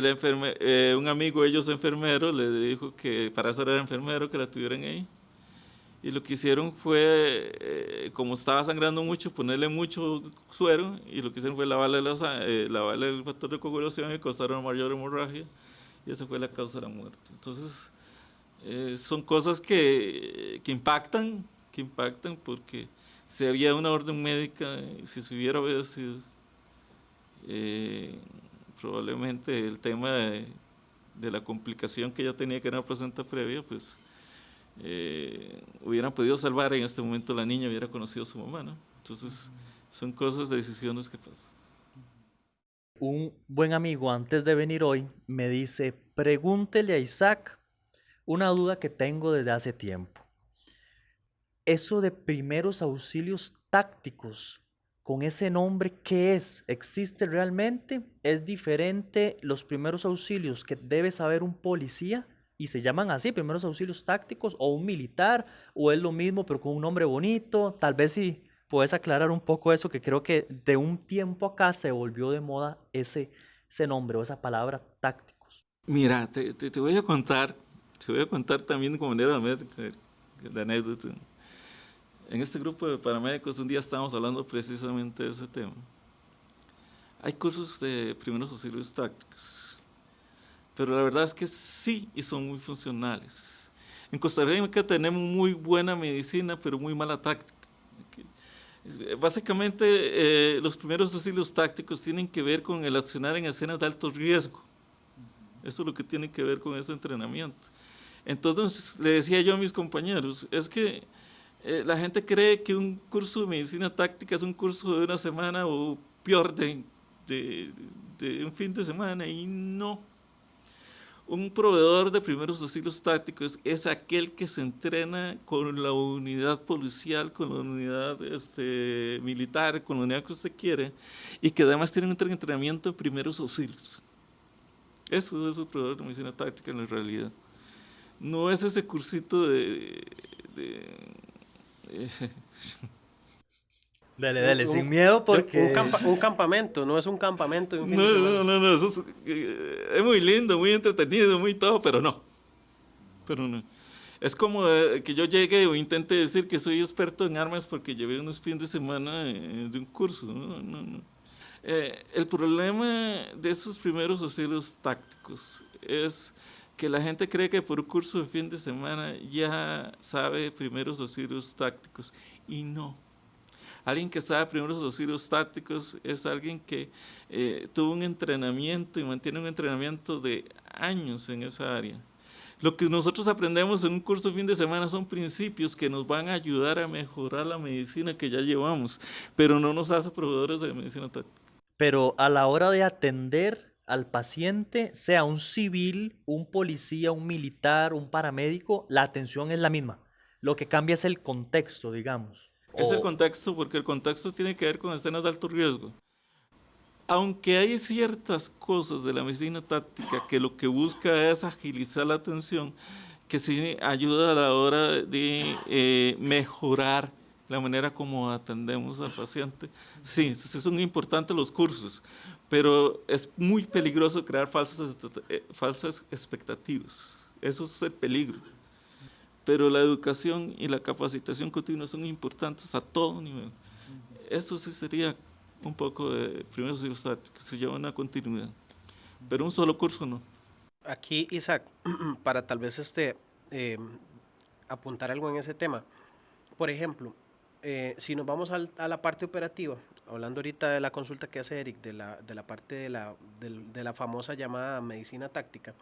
un amigo de ellos, enfermero, le dijo que para eso era enfermero, que la tuvieran ahí. Y lo que hicieron fue, como estaba sangrando mucho, ponerle mucho suero, y lo que hicieron fue lavarle el factor de coagulación y causar una mayor hemorragia, y esa fue la causa de la muerte. Entonces, son cosas que impactan, porque si había una orden médica, si se hubiera obedecido, probablemente el tema de la complicación que ella tenía, que era una placenta previa, pues hubieran podido salvar en este momento. La niña hubiera conocido a su mamá, ¿no? Entonces son cosas de decisiones que pasan. Un buen amigo antes de venir hoy me dice, pregúntele a Isaac una duda que tengo desde hace tiempo. Eso de primeros auxilios tácticos, con ese nombre, ¿qué es? ¿Existe realmente? ¿Es diferente los primeros auxilios que debe saber un policía y se llaman así, primeros auxilios tácticos, o un militar, o es lo mismo pero con un nombre bonito? Tal vez si puedes aclarar un poco eso, que creo que de un tiempo acá se volvió de moda ese nombre o esa palabra tácticos. Mira, te voy a contar también como manera de anécdota. En este grupo de paramédicos un día estábamos hablando precisamente de ese tema. Hay cursos de primeros auxilios tácticos, pero la verdad es que sí, y son muy funcionales. En Costa Rica tenemos muy buena medicina, pero muy mala táctica. Básicamente, los primeros auxilios tácticos tienen que ver con el accionar en escenas de alto riesgo. Eso es lo que tiene que ver con ese entrenamiento. Entonces, le decía yo a mis compañeros, es que la gente cree que un curso de medicina táctica es un curso de una semana o peor de un fin de semana, y no. Un proveedor de primeros auxilios tácticos es aquel que se entrena con la unidad policial, con la unidad militar, con la unidad que usted quiere, y que además tiene un entrenamiento en primeros auxilios. Eso es un proveedor de medicina táctica en la realidad. No es ese cursito Dale, sin miedo, porque Un campamento, no es un campamento de un fin de semana. No, eso es muy lindo, muy entretenido, muy todo, pero no. Es como que yo llegue o intente decir que soy experto en armas porque llevé unos fines de semana de un curso. No. El problema de esos primeros auxilios tácticos es que la gente cree que por un curso de fin de semana ya sabe primeros auxilios tácticos, y no. Alguien que sabe primeros auxilios tácticos es alguien que tuvo un entrenamiento y mantiene un entrenamiento de años en esa área. Lo que nosotros aprendemos en un curso de fin de semana son principios que nos van a ayudar a mejorar la medicina que ya llevamos, pero no nos hace proveedores de medicina táctica. Pero a la hora de atender al paciente, sea un civil, un policía, un militar, un paramédico, la atención es la misma. Lo que cambia es el contexto, digamos. Es el contexto, porque el contexto tiene que ver con escenas de alto riesgo. Aunque hay ciertas cosas de la medicina táctica que lo que busca es agilizar la atención, que sí ayuda a la hora de mejorar la manera como atendemos al paciente. Sí, sí son importantes los cursos, pero es muy peligroso crear falsas expectativas. Eso es el peligro. Pero la educación y la capacitación continua son importantes a todo nivel. Eso sí sería un poco de primeros auxilios tácticos, se lleva una continuidad, pero un solo curso no. Aquí, Isaac, para tal vez apuntar algo en ese tema. Por ejemplo, si nos vamos a la parte operativa, hablando ahorita de la consulta que hace Eric, de la parte de la famosa llamada medicina táctica,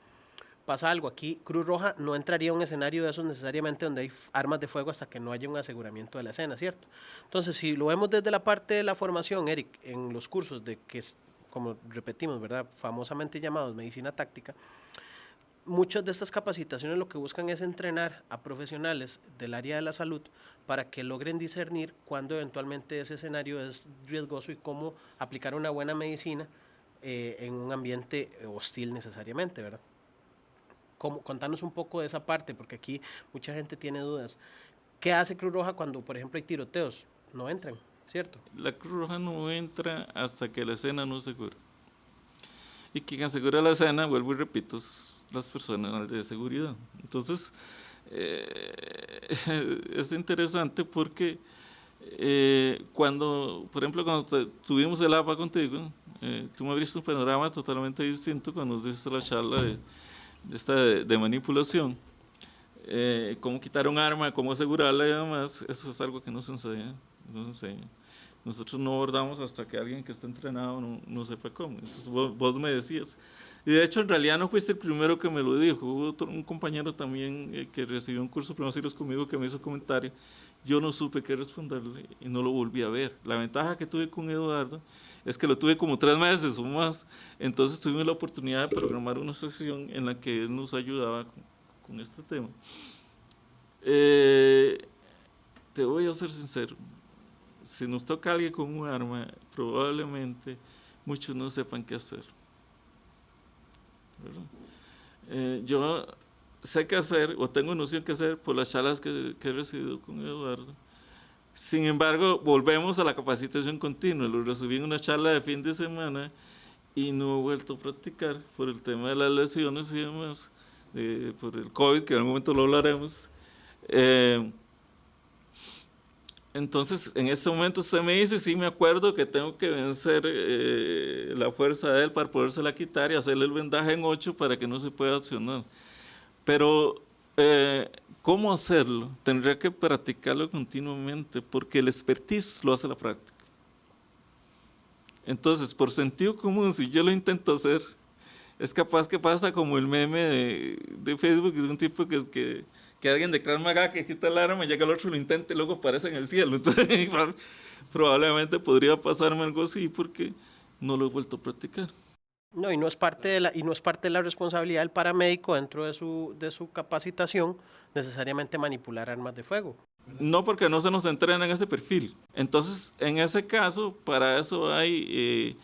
pasa algo. Aquí Cruz Roja no entraría a un escenario de esos necesariamente donde hay armas de fuego hasta que no haya un aseguramiento de la escena, ¿cierto? Entonces, si lo vemos desde la parte de la formación, Eric, en los cursos de que, como repetimos, ¿verdad?, famosamente llamados medicina táctica, muchas de estas capacitaciones lo que buscan es entrenar a profesionales del área de la salud para que logren discernir cuándo eventualmente ese escenario es riesgoso y cómo aplicar una buena medicina en un ambiente hostil necesariamente, ¿verdad? Contanos un poco de esa parte, porque aquí mucha gente tiene dudas. ¿Qué hace Cruz Roja cuando, por ejemplo, hay tiroteos? No entran, ¿cierto? La Cruz Roja no entra hasta que la escena no asegura. Y quien asegura la escena, vuelvo y repito, es las personas de seguridad. Entonces, es interesante porque cuando, por ejemplo, cuando tuvimos el APA contigo, tú me abriste un panorama totalmente distinto cuando nos diste la charla de manipulación, cómo quitar un arma, cómo asegurarla y demás. Eso es algo que no se enseña, no se enseña. Nosotros no abordamos hasta que alguien que está entrenado no sepa cómo. Entonces vos me decías, y de hecho en realidad no fuiste el primero que me lo dijo, hubo un compañero también que recibió un curso de primeros auxilios conmigo que me hizo comentario, yo no supe qué responderle y no lo volví a ver. La ventaja que tuve con Eduardo es que lo tuve como 3 meses o más, entonces tuvimos la oportunidad de programar una sesión en la que él nos ayudaba con este tema. Te voy a ser sincero, si nos toca a alguien con un arma, probablemente muchos no sepan qué hacer. Yo sé qué hacer, o tengo noción qué hacer por las charlas que he recibido con Eduardo. Sin embargo, volvemos a la capacitación continua. Lo recibí en una charla de fin de semana y no he vuelto a practicar por el tema de las lesiones y demás, por el COVID, que en algún momento lo hablaremos. Entonces, en este momento usted me dice, sí me acuerdo que tengo que vencer la fuerza de él para podérsela quitar y hacerle el vendaje en 8 para que no se pueda accionar. Pero, ¿cómo hacerlo? Tendría que practicarlo continuamente, porque el expertise lo hace la práctica. Entonces, por sentido común, si yo lo intento hacer, es capaz que pasa como el meme de Facebook, de un tipo que alguien de Krav Maga que quita el arma, llega el otro, lo intenta y luego aparece en el cielo. Entonces, probablemente podría pasarme algo así porque no lo he vuelto a practicar. No, y no es parte de la responsabilidad del paramédico dentro de su capacitación necesariamente manipular armas de fuego. No, porque no se nos entrena en ese perfil. Entonces, en ese caso, para eso hay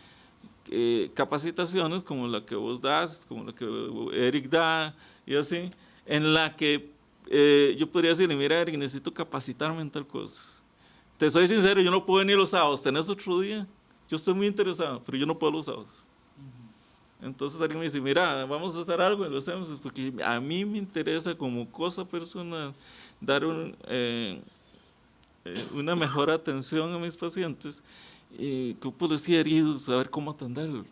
capacitaciones como la que vos das, como la que Eric da y así, en la que yo podría decirle, mira Eric, necesito capacitarme en tal cosa. Te soy sincero, yo no puedo venir los sábados, ¿tenés otro día? Yo estoy muy interesado, pero yo no puedo los sábados. Entonces alguien me dice, mira, vamos a hacer algo y lo hacemos, porque a mí me interesa como cosa personal dar una mejor atención a mis pacientes, que puedo decir herido, saber cómo atenderlo.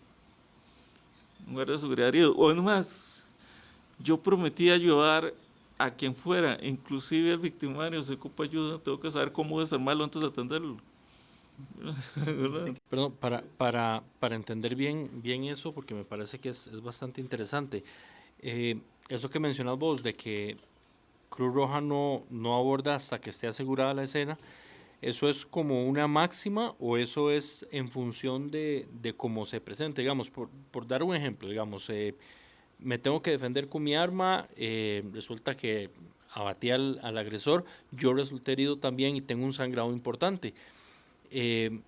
Un guardia de seguridad herido. O no más, yo prometí ayudar a quien fuera, inclusive el victimario, se ocupa ayuda, tengo que saber cómo desarmarlo antes de atenderlo. Perdón, para entender bien eso, porque me parece que es bastante interesante. Eso que mencionas vos, de que Cruz Roja no aborda hasta que esté asegurada la escena, ¿eso es como una máxima o eso es en función de cómo se presenta? Digamos, por dar un ejemplo, digamos, me tengo que defender con mi arma, resulta que abatí al agresor, yo resulté herido también y tengo un sangrado importante. En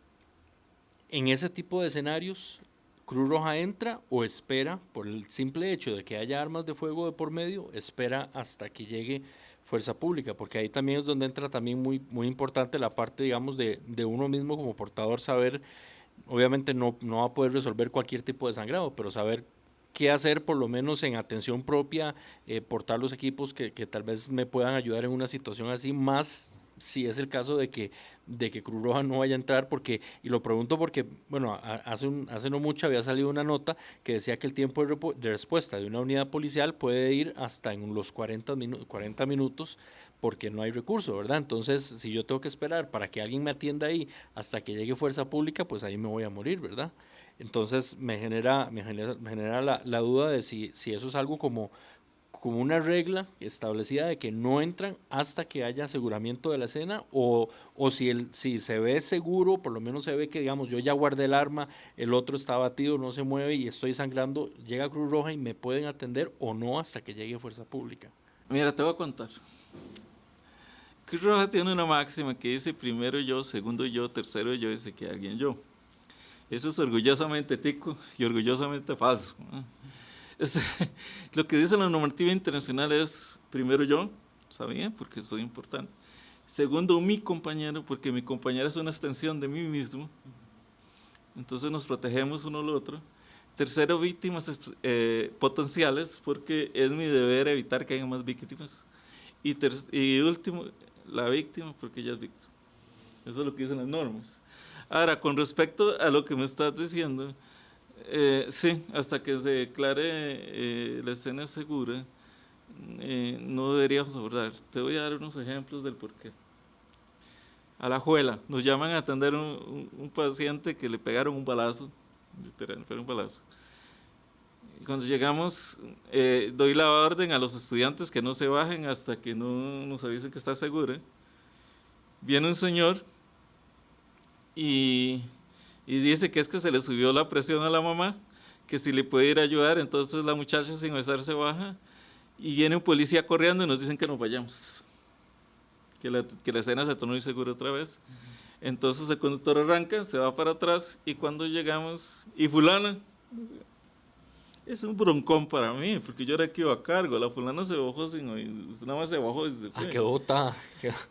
ese tipo de escenarios, ¿Cruz Roja entra o espera, por el simple hecho de que haya armas de fuego de por medio, espera hasta que llegue fuerza pública? Porque ahí también es donde entra también muy importante la parte, digamos, de uno mismo como portador, saber, obviamente no va a poder resolver cualquier tipo de sangrado, pero saber qué hacer por lo menos en atención propia, portar los equipos que tal vez me puedan ayudar en una situación así, más si es el caso de que Cruz Roja no vaya a entrar, porque, y lo pregunto porque, bueno, hace no mucho había salido una nota que decía que el tiempo de respuesta de una unidad policial puede ir hasta en los 40 minutos porque no hay recurso, ¿verdad? Entonces, si yo tengo que esperar para que alguien me atienda ahí hasta que llegue fuerza pública, pues ahí me voy a morir, ¿verdad? Entonces me genera la duda de si eso es algo como una regla establecida de que no entran hasta que haya aseguramiento de la escena, o si se ve seguro, por lo menos se ve que, digamos, yo ya guardé el arma, el otro está abatido, no se mueve y estoy sangrando, llega Cruz Roja y me pueden atender o no hasta que llegue fuerza pública. Mira, te voy a contar. Cruz Roja tiene una máxima que dice primero yo, segundo yo, tercero yo, dice que alguien yo. Eso es orgullosamente tico y orgullosamente falso. Lo que dice la normativa internacional es, primero yo, está bien, porque soy importante. Segundo, mi compañero, porque mi compañero es una extensión de mí mismo. Entonces nos protegemos uno al otro. Tercero, víctimas potenciales, porque es mi deber evitar que haya más víctimas. Y último, la víctima, porque ella es víctima. Eso es lo que dicen las normas. Ahora, con respecto a lo que me estás diciendo, sí, hasta que se declare la escena segura, no deberíamos abordar. Te voy a dar unos ejemplos del porqué. Alajuela, nos llaman a atender un paciente que le pegaron un balazo, literal, fue un balazo. Y cuando llegamos, doy la orden a los estudiantes que no se bajen hasta que no nos avisen que está segura. Viene un señor y dice que es que se le subió la presión a la mamá, que si le puede ir a ayudar, entonces la muchacha sin besar se baja y viene un policía corriendo y nos dicen que nos vayamos, que la escena se tornó insegura otra vez. Entonces el conductor arranca, se va para atrás y cuando llegamos, y fulana, es un broncón para mí, porque yo era que iba a cargo, la fulana se bajó nada más se bajó. ¡Qué bota!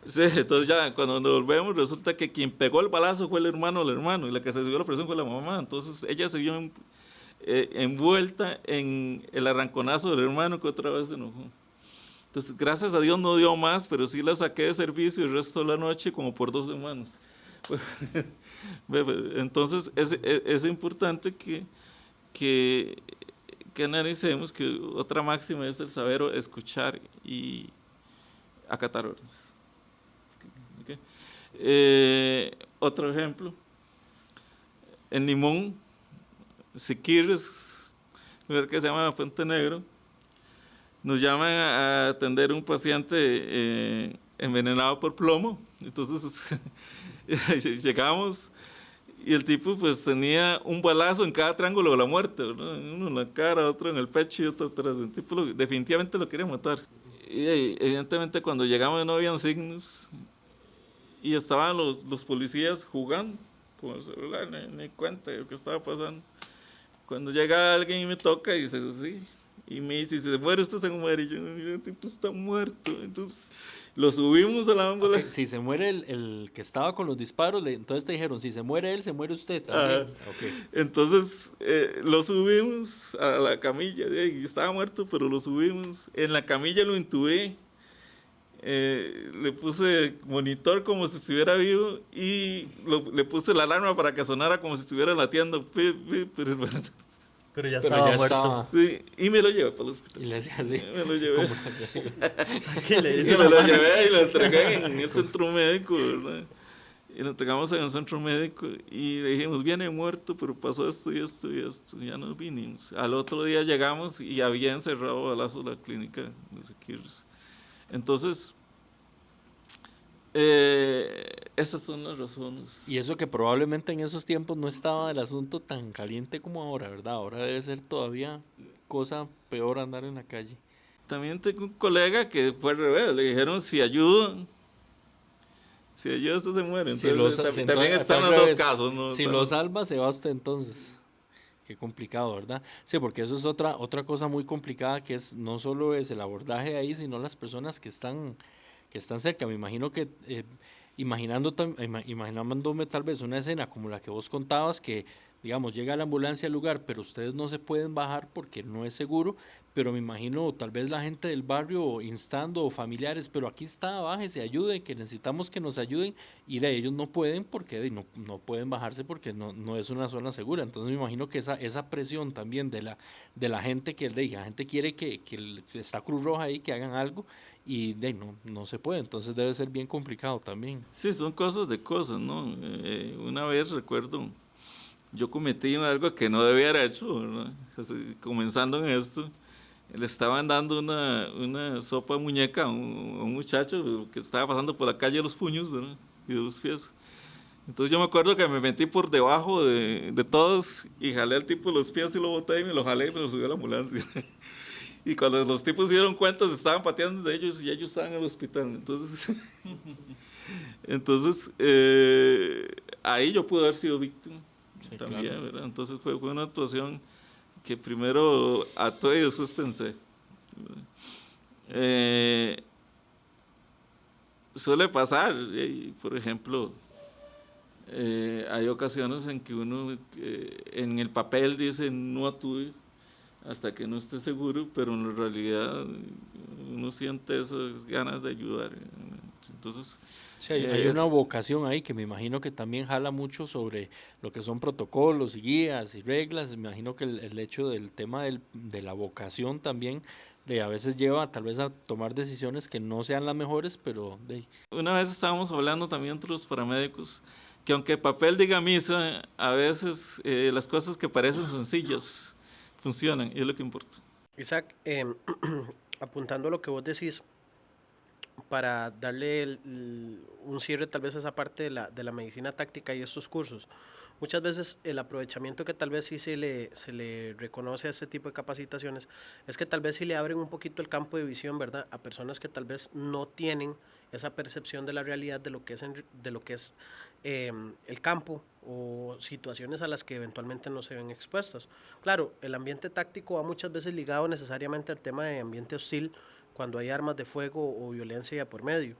Sí, entonces ya cuando nos volvemos resulta que quien pegó el balazo fue el hermano y la que se subió la presión fue la mamá. Entonces ella se vio envuelta en el arranconazo del hermano que otra vez se enojó. Entonces gracias a Dios no dio más, pero sí la saqué de servicio el resto de la noche como por 2 semanas. Entonces es importante que analicemos que otra máxima es el saber escuchar y acatar órdenes. Okay. Otro ejemplo, en Limón, Siquirres, un lugar que se llama Fuente Negro, nos llaman a atender un paciente envenenado por plomo. Entonces llegamos y el tipo pues tenía un balazo en cada triángulo de la muerte, ¿no? Uno en la cara, otro en el pecho y otro atrás. El tipo definitivamente lo quería matar. Y evidentemente cuando llegamos no habían signos y estaban los policías jugando con el celular, ni cuenta de lo que estaba pasando. Cuando llega alguien y me toca y dice, sí, y me dice, si se muere usted se muere, y yo, el tipo está muerto. Entonces lo subimos a la ambulancia. Okay, si se muere el que estaba con los disparos, entonces te dijeron, si se muere él, se muere usted también. Okay. Entonces lo subimos a la camilla, y estaba muerto, pero lo subimos. En la camilla lo intubé, le puse monitor como si estuviera vivo y le puse la alarma para que sonara como si estuviera latiendo. Pero ya estaba muerto. Sí, y me lo llevé para el hospital. Y le decía así. Me lo llevé. ¿Qué le dice? Y me lo llevé y lo entregué en el centro médico, ¿verdad? Y lo entregamos en el centro médico y le dijimos, viene muerto, pero pasó esto y esto y esto. Ya nos vinimos. Al otro día llegamos y había encerrado balazo la clínica de Siquirres. Entonces, Esas son las razones. Y eso que probablemente en esos tiempos no estaba el asunto tan caliente como ahora, ¿verdad? Ahora debe ser todavía cosa peor andar en la calle. También tengo un colega que fue al revés, le dijeron si ayuda, usted se muere. Entonces, también están los dos casos, ¿no? Si lo salva, se va usted entonces. Qué complicado, ¿verdad? Sí, porque eso es otra cosa muy complicada, que es no solo es el abordaje ahí, sino las personas que están cerca. Me imagino que imaginándome tal vez una escena como la que vos contabas, que digamos llega la ambulancia al lugar, pero ustedes no se pueden bajar porque no es seguro, pero me imagino tal vez la gente del barrio instando o familiares, pero aquí está, bájese, ayuden, que necesitamos que nos ayuden, y de ellos no pueden porque no pueden bajarse porque no es una zona segura. Entonces me imagino que esa presión también de la gente, que la gente quiere que está Cruz Roja ahí, que hagan algo, y no se puede, entonces debe ser bien complicado también. Sí, son cosas de cosas, ¿no? Una vez recuerdo, yo cometí algo que no debía haber hecho, ¿verdad? Comenzando en esto, le estaban dando una sopa muñeca a un muchacho que estaba pasando por la calle de los puños, ¿verdad? Y de los pies. Entonces yo me acuerdo que me metí por debajo de todos y jalé al tipo de los pies y lo boté y me lo jalé y me lo subí a la ambulancia. Y cuando los tipos se dieron cuenta, se estaban pateando de ellos y ellos estaban en el hospital. Entonces ahí yo pude haber sido víctima, sí, también, claro, ¿verdad? Entonces fue una actuación que primero actué y después pensé. Suele pasar, por ejemplo, hay ocasiones en que uno en el papel dice no actúe hasta que no esté seguro, pero en la realidad uno siente esas ganas de ayudar. Entonces, sí, hay una vocación ahí que me imagino que también jala mucho sobre lo que son protocolos y guías y reglas. Me imagino que el hecho del tema de la vocación también a veces lleva tal vez a tomar decisiones que no sean las mejores, pero... Una vez estábamos hablando también entre los paramédicos que aunque el papel diga misa, a veces las cosas que parecen sencillas funcionan, y es lo que importa. Isaac, apuntando a lo que vos decís, para darle un cierre tal vez a esa parte de la medicina táctica y estos cursos, muchas veces el aprovechamiento que tal vez sí se le reconoce a este tipo de capacitaciones es que tal vez sí le abren un poquito el campo de visión, ¿verdad?, a personas que tal vez no tienen esa percepción de la realidad de lo que es el campo o situaciones a las que eventualmente no se ven expuestas. Claro, el ambiente táctico va muchas veces ligado necesariamente al tema de ambiente hostil cuando hay armas de fuego o violencia por medio.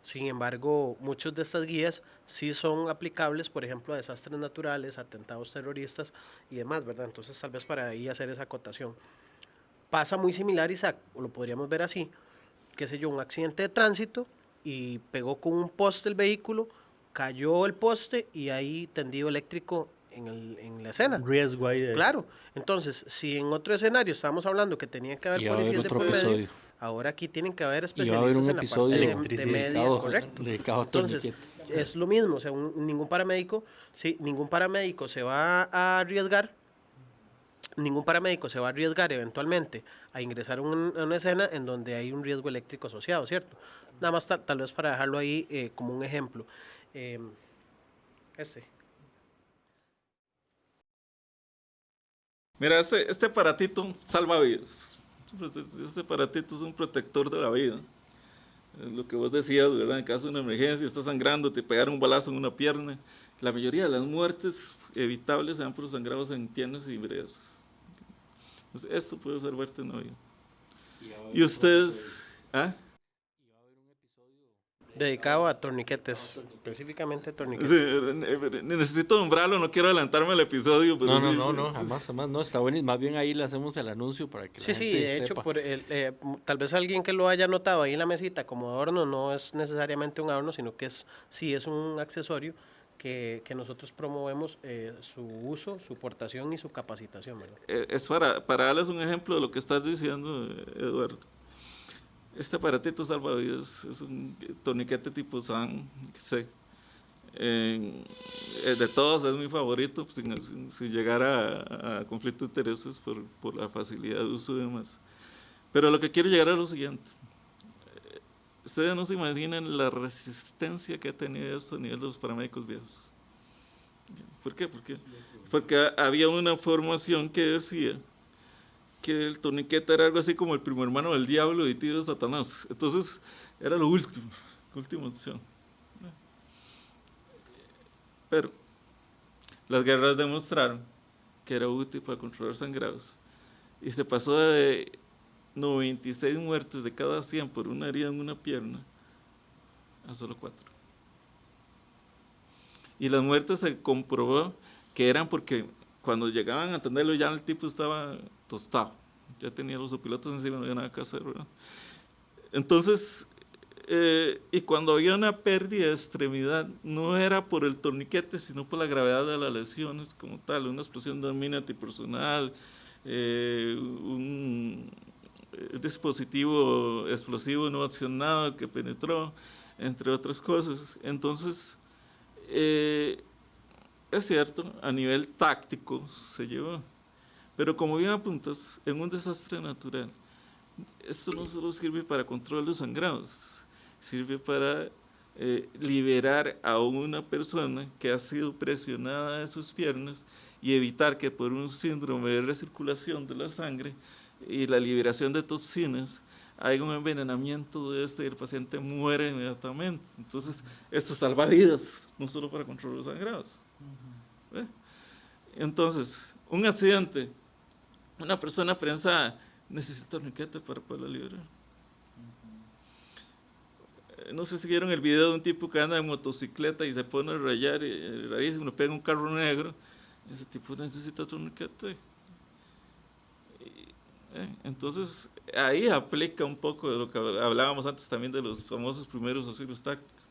Sin embargo, muchas de estas guías sí son aplicables, por ejemplo, a desastres naturales, atentados terroristas y demás, ¿verdad? Entonces, tal vez para ahí hacer esa acotación. Pasa muy similar, Isaac, o lo podríamos ver así, qué sé yo, un accidente de tránsito y pegó con un poste el vehículo, cayó el poste y hay tendido eléctrico en la escena. Riesgo ahí. Claro, entonces, si en otro escenario estábamos hablando que tenían que haber policías de por medio, ahora aquí tienen que haber especialistas en la parte de medio, correcto. Entonces, es lo mismo, o sea, ningún paramédico se va a arriesgar, eventualmente a ingresar a una escena en donde hay un riesgo eléctrico asociado, ¿cierto? Nada más tal vez para dejarlo ahí como un ejemplo. Mira, este aparatito salva vidas. Este aparatito es un protector de la vida. Es lo que vos decías, ¿verdad? En caso de una emergencia, estás sangrando, te pegaron un balazo en una pierna. La mayoría de las muertes evitables se dan por sangrados en piernas y brazos. Entonces, esto puede salvarte una vida. Y ustedes... ¿Ah? Dedicado a torniquetes, específicamente torniquetes. Sí, necesito nombrarlo, no quiero adelantarme al episodio. Pero no, jamás, no, está bueno. Más bien ahí le hacemos el anuncio para que la gente de hecho, tal vez alguien que lo haya notado ahí en la mesita como adorno, no es necesariamente un adorno, sino que es un accesorio que nosotros promovemos su uso, su portación y su capacitación, ¿verdad? Es para darles un ejemplo de lo que estás diciendo, Eduardo. Este aparatito salvavidas es un torniquete tipo SAN C. De todos es mi favorito, sin llegar a conflicto de intereses por la facilidad de uso y demás. Pero lo que quiero llegar es lo siguiente. ustedes no se imaginan la resistencia que ha tenido esto a nivel de los paramédicos viejos. ¿Por qué? Porque había una formación que decía que el torniquete era algo así como el primo hermano del diablo y tío de Satanás. Entonces era lo último, la última opción. Pero las guerras demostraron que era útil para controlar sangrados y se pasó de 96 muertes de cada 100 por una herida en una pierna a solo 4. Y las muertes se comprobó que eran porque cuando llegaban a atenderlo ya el tipo estaba tostado, ya tenía los opilotos encima, no había nada que hacer, ¿verdad? Entonces, y cuando había una pérdida de extremidad, no era por el torniquete, sino por la gravedad de las lesiones como tal, una explosión de mina antipersonal, un dispositivo explosivo no accionado que penetró, entre otras cosas. Entonces, es cierto, a nivel táctico se llevó, pero como bien apuntas, en un desastre natural, esto no solo sirve para control de sangrados, sirve para liberar a una persona que ha sido presionada de sus piernas y evitar que por un síndrome de recirculación de la sangre y la liberación de toxinas haya un envenenamiento de y el paciente muere inmediatamente. Entonces, esto salva vidas, no solo para controlar los sangrados. Entonces, un accidente, una persona prensada necesita torniquete para poderla liberar. No sé si vieron el video de un tipo que anda en motocicleta y se pone a rayar y raíz, le pega un carro negro. Ese tipo necesita torniquete. Entonces, ahí aplica un poco de lo que hablábamos antes también de los famosos primeros auxilios tácticos.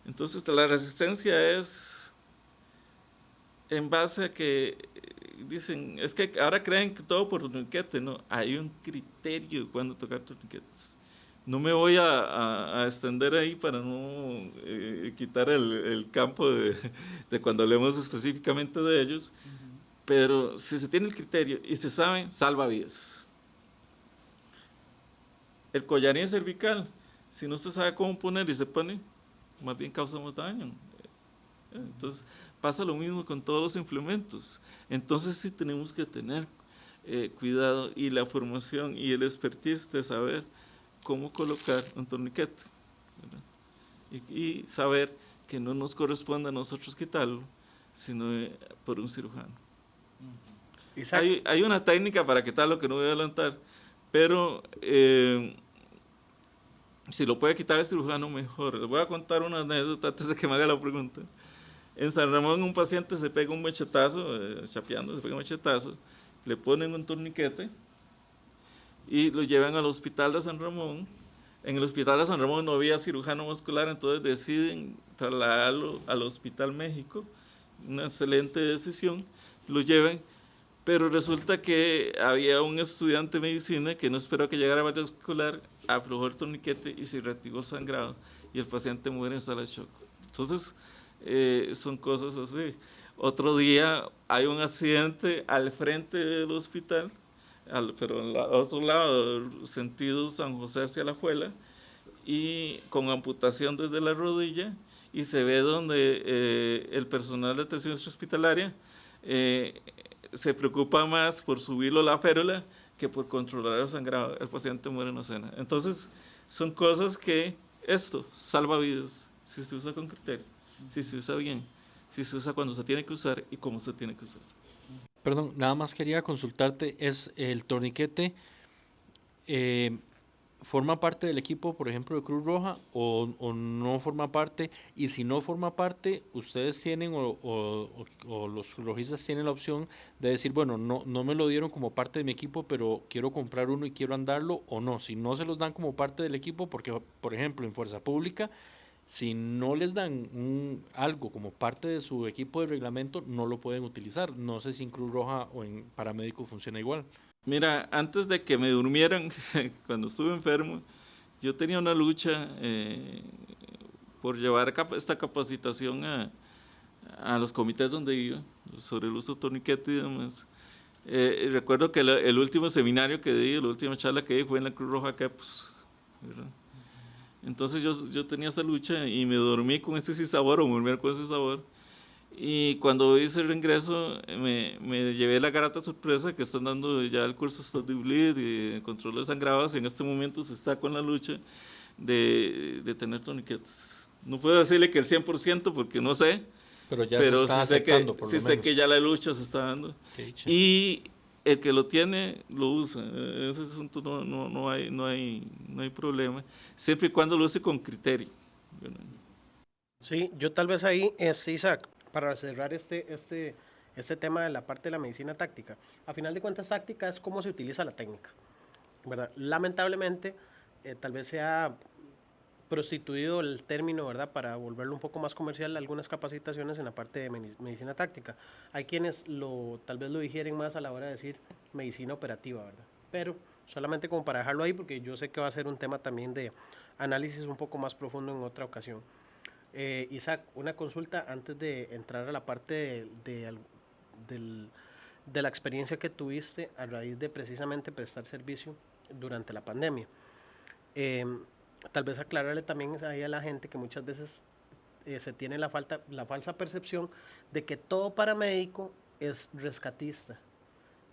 Entonces, la resistencia es en base a que dicen, es que ahora creen que todo por torniquete, no, hay un criterio cuando tocar torniquetes. No me voy a extender ahí para no quitar el campo de cuando hablemos específicamente de ellos, pero si se tiene el criterio y se sabe, salva vidas. El collarín cervical, si no se sabe cómo poner y se pone, más bien causa más daño. Entonces pasa lo mismo con todos los implementos. Entonces sí tenemos que tener cuidado y la formación y el expertise de saber cómo colocar un torniquete, y saber que no nos corresponde a nosotros quitarlo, sino por un cirujano. Hay una técnica para quitarlo que no voy a adelantar, pero si lo puede quitar el cirujano, mejor. Les voy a contar una anécdota antes de que me haga la pregunta. En San Ramón un paciente se pega un machetazo, chapeando, se pega un machetazo, le ponen un torniquete y lo llevan al hospital de San Ramón. En el hospital de San Ramón no había cirujano muscular, entonces deciden trasladarlo al Hospital México, una excelente decisión, lo llevan, pero resulta que había un estudiante de medicina que no esperó que llegara el vascular, aflojó el torniquete y se reactivó el sangrado, y el paciente muere en sala de shock. Entonces, son cosas así. Otro día hay un accidente al frente del hospital, pero al otro lado, sentido San José hacia La Juela, y con amputación desde la rodilla, y se ve donde el personal de atención hospitalaria se preocupa más por subirlo a la férula que por controlar el sangrado. El paciente muere en escena. Entonces, son cosas que esto salva vidas si se usa con criterio, si se usa bien, si se usa cuando se tiene que usar y cómo se tiene que usar. Perdón, nada más quería consultarte, ¿es el torniquete forma parte del equipo, por ejemplo, de Cruz Roja o no forma parte? Y si no forma parte, ¿ustedes tienen o los rojistas tienen la opción de decir, bueno, no me lo dieron como parte de mi equipo, pero quiero comprar uno y quiero andarlo, o no? Si no se los dan como parte del equipo, porque, por ejemplo, en Fuerza Pública, si no les dan algo como parte de su equipo de reglamento, no lo pueden utilizar. No sé si en Cruz Roja o en paramédico funciona igual. Mira, antes de que me durmieran, cuando estuve enfermo, yo tenía una lucha por llevar esta capacitación a los comités donde iba, sobre el uso de torniquete y demás. Recuerdo que el último seminario que di, la última charla que di fue en la Cruz Roja Quepos, ¿verdad? Entonces yo tenía esa lucha y me dormí con ese sinsabor o dormir con ese sabor. Y cuando hice el reingreso, me llevé la grata sorpresa que están dando ya el curso Stop the Bleed y de control de sangrados. Y en este momento se está con la lucha de tener toniquetes. No puedo decirle que el 100% porque no sé, Pero ya pero se está sí sé aceptando, por sí lo sé menos. que ya la lucha se está dando. Qué dicha. Y el que lo tiene, lo usa. Ese asunto no hay problema, siempre y cuando lo use con criterio. Sí, yo tal vez ahí, Isaac, para cerrar este tema de la parte de la medicina táctica. A final de cuentas, táctica es cómo se utiliza la técnica, ¿verdad? Lamentablemente, tal vez se ha prostituido el término, ¿verdad? Para volverlo un poco más comercial, algunas capacitaciones en la parte de medicina táctica. Hay quienes tal vez lo digieren más a la hora de decir medicina operativa, ¿verdad? Pero solamente como para dejarlo ahí, porque yo sé que va a ser un tema también de análisis un poco más profundo en otra ocasión. Isaac, una consulta antes de entrar a la parte de la experiencia que tuviste a raíz de precisamente prestar servicio durante la pandemia. Tal vez aclararle también ahí a la gente que muchas veces se tiene la falsa percepción de que todo paramédico es rescatista.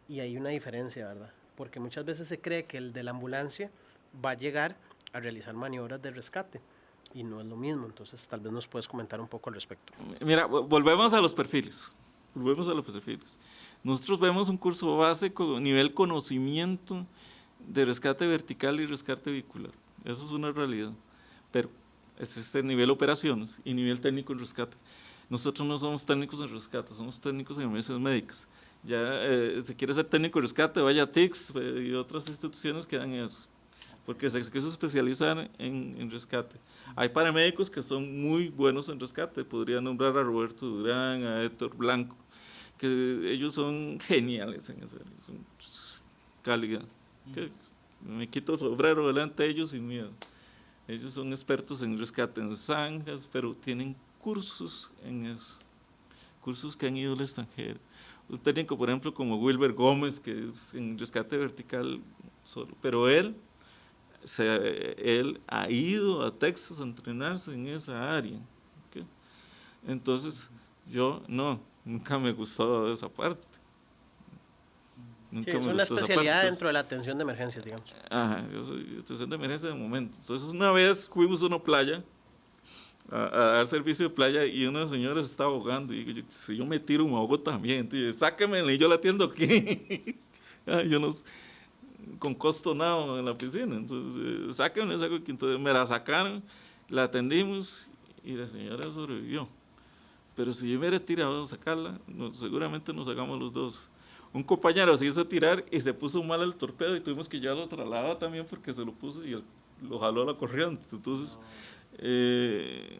Y hay una diferencia, ¿verdad? Porque muchas veces se cree que el de la ambulancia va a llegar a realizar maniobras de rescate. Y no es lo mismo. Entonces, tal vez nos puedes comentar un poco al respecto. Mira, volvemos a los perfiles. Nosotros vemos un curso básico, nivel conocimiento de rescate vertical y rescate vehicular. Eso es una realidad. Pero es el nivel operaciones y nivel técnico en rescate. Nosotros no somos técnicos en rescate, somos técnicos en emergencias médicas. Ya, si quiere ser técnico en rescate, vaya a TICS y otras instituciones que dan eso, porque se quiso especializar en rescate. Hay paramédicos que son muy buenos en rescate, podría nombrar a Roberto Durán, a Héctor Blanco, que ellos son geniales en eso, son calidad. Me quito el sombrero delante de ellos sin miedo. Ellos son expertos en rescate en zanjas, pero tienen cursos en eso, cursos que han ido al extranjero. Un técnico, por ejemplo, como Wilber Gómez, que es en rescate vertical solo, pero él ha ido a Texas a entrenarse en esa área. ¿Okay? Entonces, yo nunca me gustó esa parte. Sí, es una especialidad dentro de la atención de emergencias, digamos. Ajá, yo soy atención de emergencia de momento. Entonces, una vez fuimos a una playa a dar servicio de playa y una señora se estaba ahogando y digo, si yo me tiro me ahogo también. Entonces, sáquenmela y yo la atiendo aquí. Yo no, con costo nada en la piscina. Entonces, sáquenme, entonces me la sacaron, la atendimos y la señora sobrevivió. Pero si yo me hubiera tirado a sacarla, seguramente nos sacamos los dos. Un compañero se hizo tirar y se puso mal el torpedo y tuvimos que llevarlo trasladado también porque se lo puso y lo jaló a la corriente. Entonces, el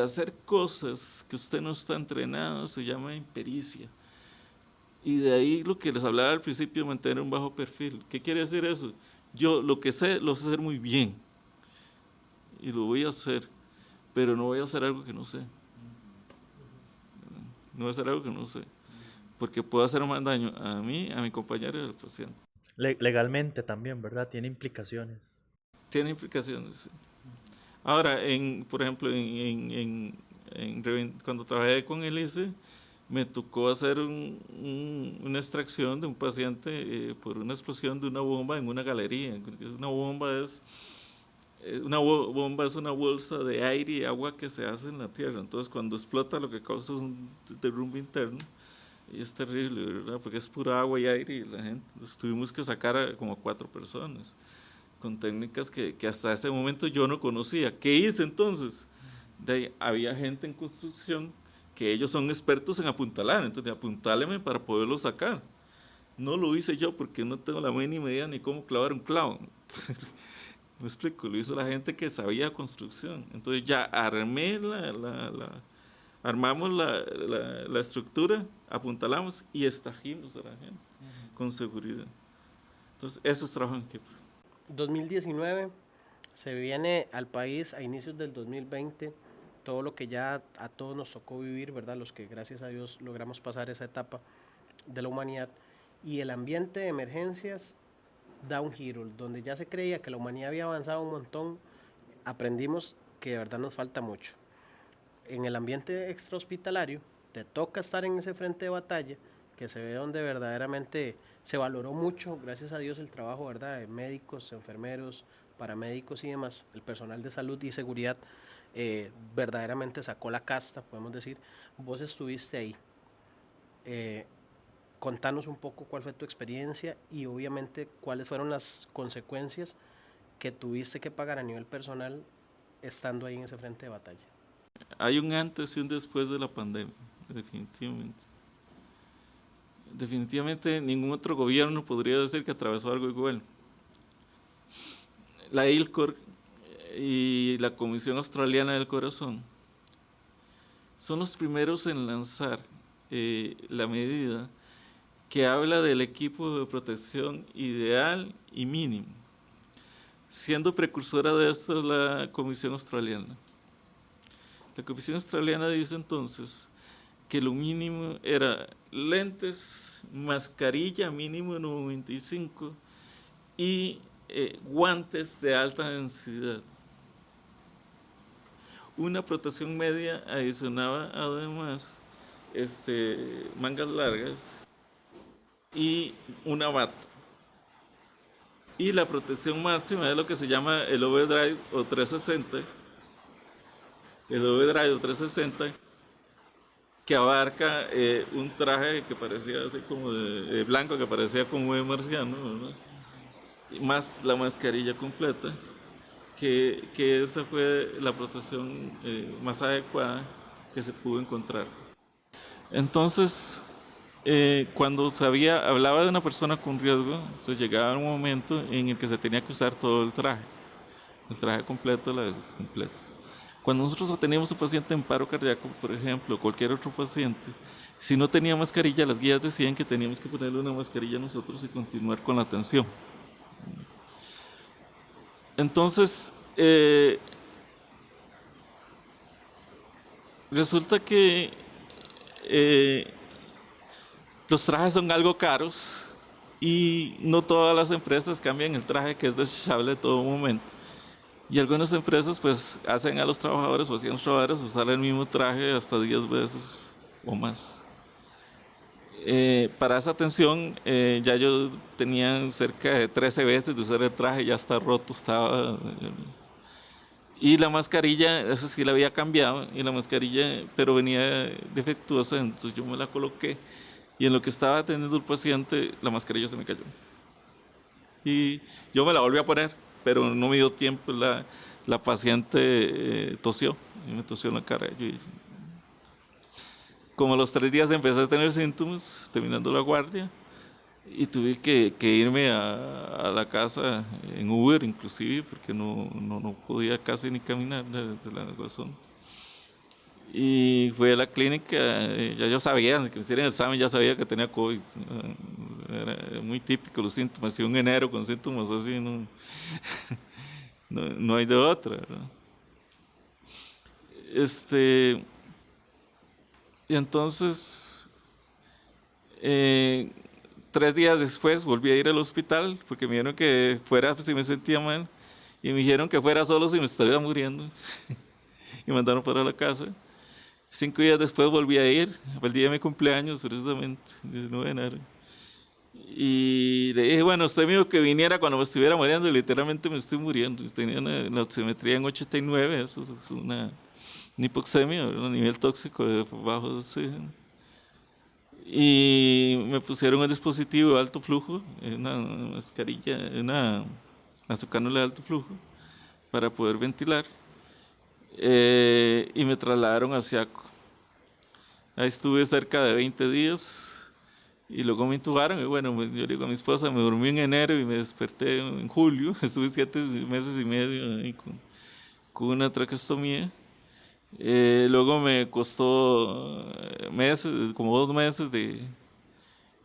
hacer cosas que usted no está entrenado se llama impericia. Y de ahí lo que les hablaba al principio, mantener un bajo perfil. ¿Qué quiere decir eso? Yo lo que sé, lo sé hacer muy bien. Y lo voy a hacer, pero no voy a hacer algo que no sé. No voy a hacer algo que no sé. Porque puedo hacer más daño a mí, a mi compañero y al paciente. Legalmente también, ¿verdad? Tiene implicaciones. Tiene implicaciones, sí. Ahora, por ejemplo, cuando trabajé con el ICE, me tocó hacer una extracción de un paciente por una explosión de una bomba en una galería. Una bomba es una bolsa de aire y agua que se hace en la tierra. Entonces, cuando explota, lo que causa es un derrumbe interno. Y es terrible, ¿verdad? Porque es pura agua y aire y la gente. Entonces, tuvimos que sacar a como 4 personas con técnicas que hasta ese momento yo no conocía. ¿Qué hice entonces? Había gente en construcción que ellos son expertos en apuntalar, entonces apuntáleme para poderlo sacar. No lo hice yo porque no tengo la mínima idea ni cómo clavar un clavo. Me explico, lo hizo la gente que sabía construcción. Entonces ya armamos la estructura, apuntalamos y extrajimos a la gente con seguridad. Entonces eso es trabajo en equipo. 2019, se viene al país a inicios del 2020, todo lo que ya a todos nos tocó vivir, ¿verdad? Los que gracias a Dios logramos pasar esa etapa de la humanidad, y el ambiente de emergencias da un giro, donde ya se creía que la humanidad había avanzado un montón aprendimos que de verdad nos falta mucho. En el ambiente extrahospitalario te toca estar en ese frente de batalla, que se ve donde verdaderamente se valoró mucho, gracias a Dios, el trabajo, ¿verdad?, de médicos, enfermeros, paramédicos y demás. El personal de salud y seguridad verdaderamente sacó la casta, podemos decir. Vos estuviste ahí. Contanos un poco cuál fue tu experiencia y obviamente cuáles fueron las consecuencias que tuviste que pagar a nivel personal estando ahí en ese frente de batalla. Hay un antes y un después de la pandemia, definitivamente. Definitivamente ningún otro gobierno podría decir que atravesó algo igual. La ILCOR y la Comisión Australiana del Corazón son los primeros en lanzar la medida que habla del equipo de protección ideal y mínimo. Siendo precursora de esto la Comisión Australiana. La Comisión Australiana dice entonces que lo mínimo era lentes, mascarilla mínimo 95 y guantes de alta densidad. Una protección media adicionaba además mangas largas y una bata. Y la protección máxima es lo que se llama el overdrive o 360. El overdrive o 360 que abarca un traje que parecía así como de blanco, que parecía como de marciano, ¿verdad? Más la mascarilla completa, que esa fue la protección más adecuada que se pudo encontrar. Entonces, cuando hablaba de una persona con riesgo, se llegaba un momento en el que se tenía que usar todo el traje completo, completo. Cuando nosotros atendíamos a un paciente en paro cardíaco, por ejemplo, cualquier otro paciente, si no tenía mascarilla, las guías decían que teníamos que ponerle una mascarilla nosotros y continuar con la atención. Entonces, resulta que los trajes son algo caros y no todas las empresas cambian el traje que es desechable en todo momento. Y algunas empresas pues hacen a los trabajadores o hacían a los trabajadores usar el mismo traje hasta 10 veces o más. Para esa atención ya yo tenía cerca de 13 veces de usar el traje, ya está roto, estaba. Y la mascarilla, esa sí la había cambiado, y la mascarilla, pero venía defectuosa, entonces yo me la coloqué. Y en lo que estaba atendiendo el paciente, la mascarilla se me cayó. Y yo me la volví a poner, pero no me dio tiempo, la paciente tosió, y me tosió en la cara. Como a los 3 días empecé a tener síntomas, terminando la guardia, y tuve que irme a la casa en Uber inclusive, porque no podía casi ni caminar de la razón. Y fui a la clínica, ya yo sabía, que me hicieron el examen, ya sabía que tenía COVID. Era muy típico los síntomas, si un enero con síntomas así, no hay de otra, ¿verdad? Y entonces, 3 días después volví a ir al hospital porque me dijeron que fuera si me sentía mal y me dijeron que fuera solo si me estaría muriendo y me mandaron para la casa. 5 días después volví a ir, el día de mi cumpleaños precisamente, 19 de enero. Y le dije, bueno, usted me dijo que viniera cuando me estuviera muriendo y literalmente me estoy muriendo. Tenía una oximetría en 89, eso es una hipoxemia, un nivel tóxico de bajo de oxígeno. Y me pusieron un dispositivo de alto flujo, una mascarilla, una cánula de alto flujo para poder ventilar. Y me trasladaron a Siaco. Ahí estuve cerca de 20 días y luego me intubaron. Y bueno, yo le digo a mi esposa, me dormí en enero y me desperté en julio. Estuve 7 meses y medio ahí con una traqueostomía. Luego me costó meses, como 2 meses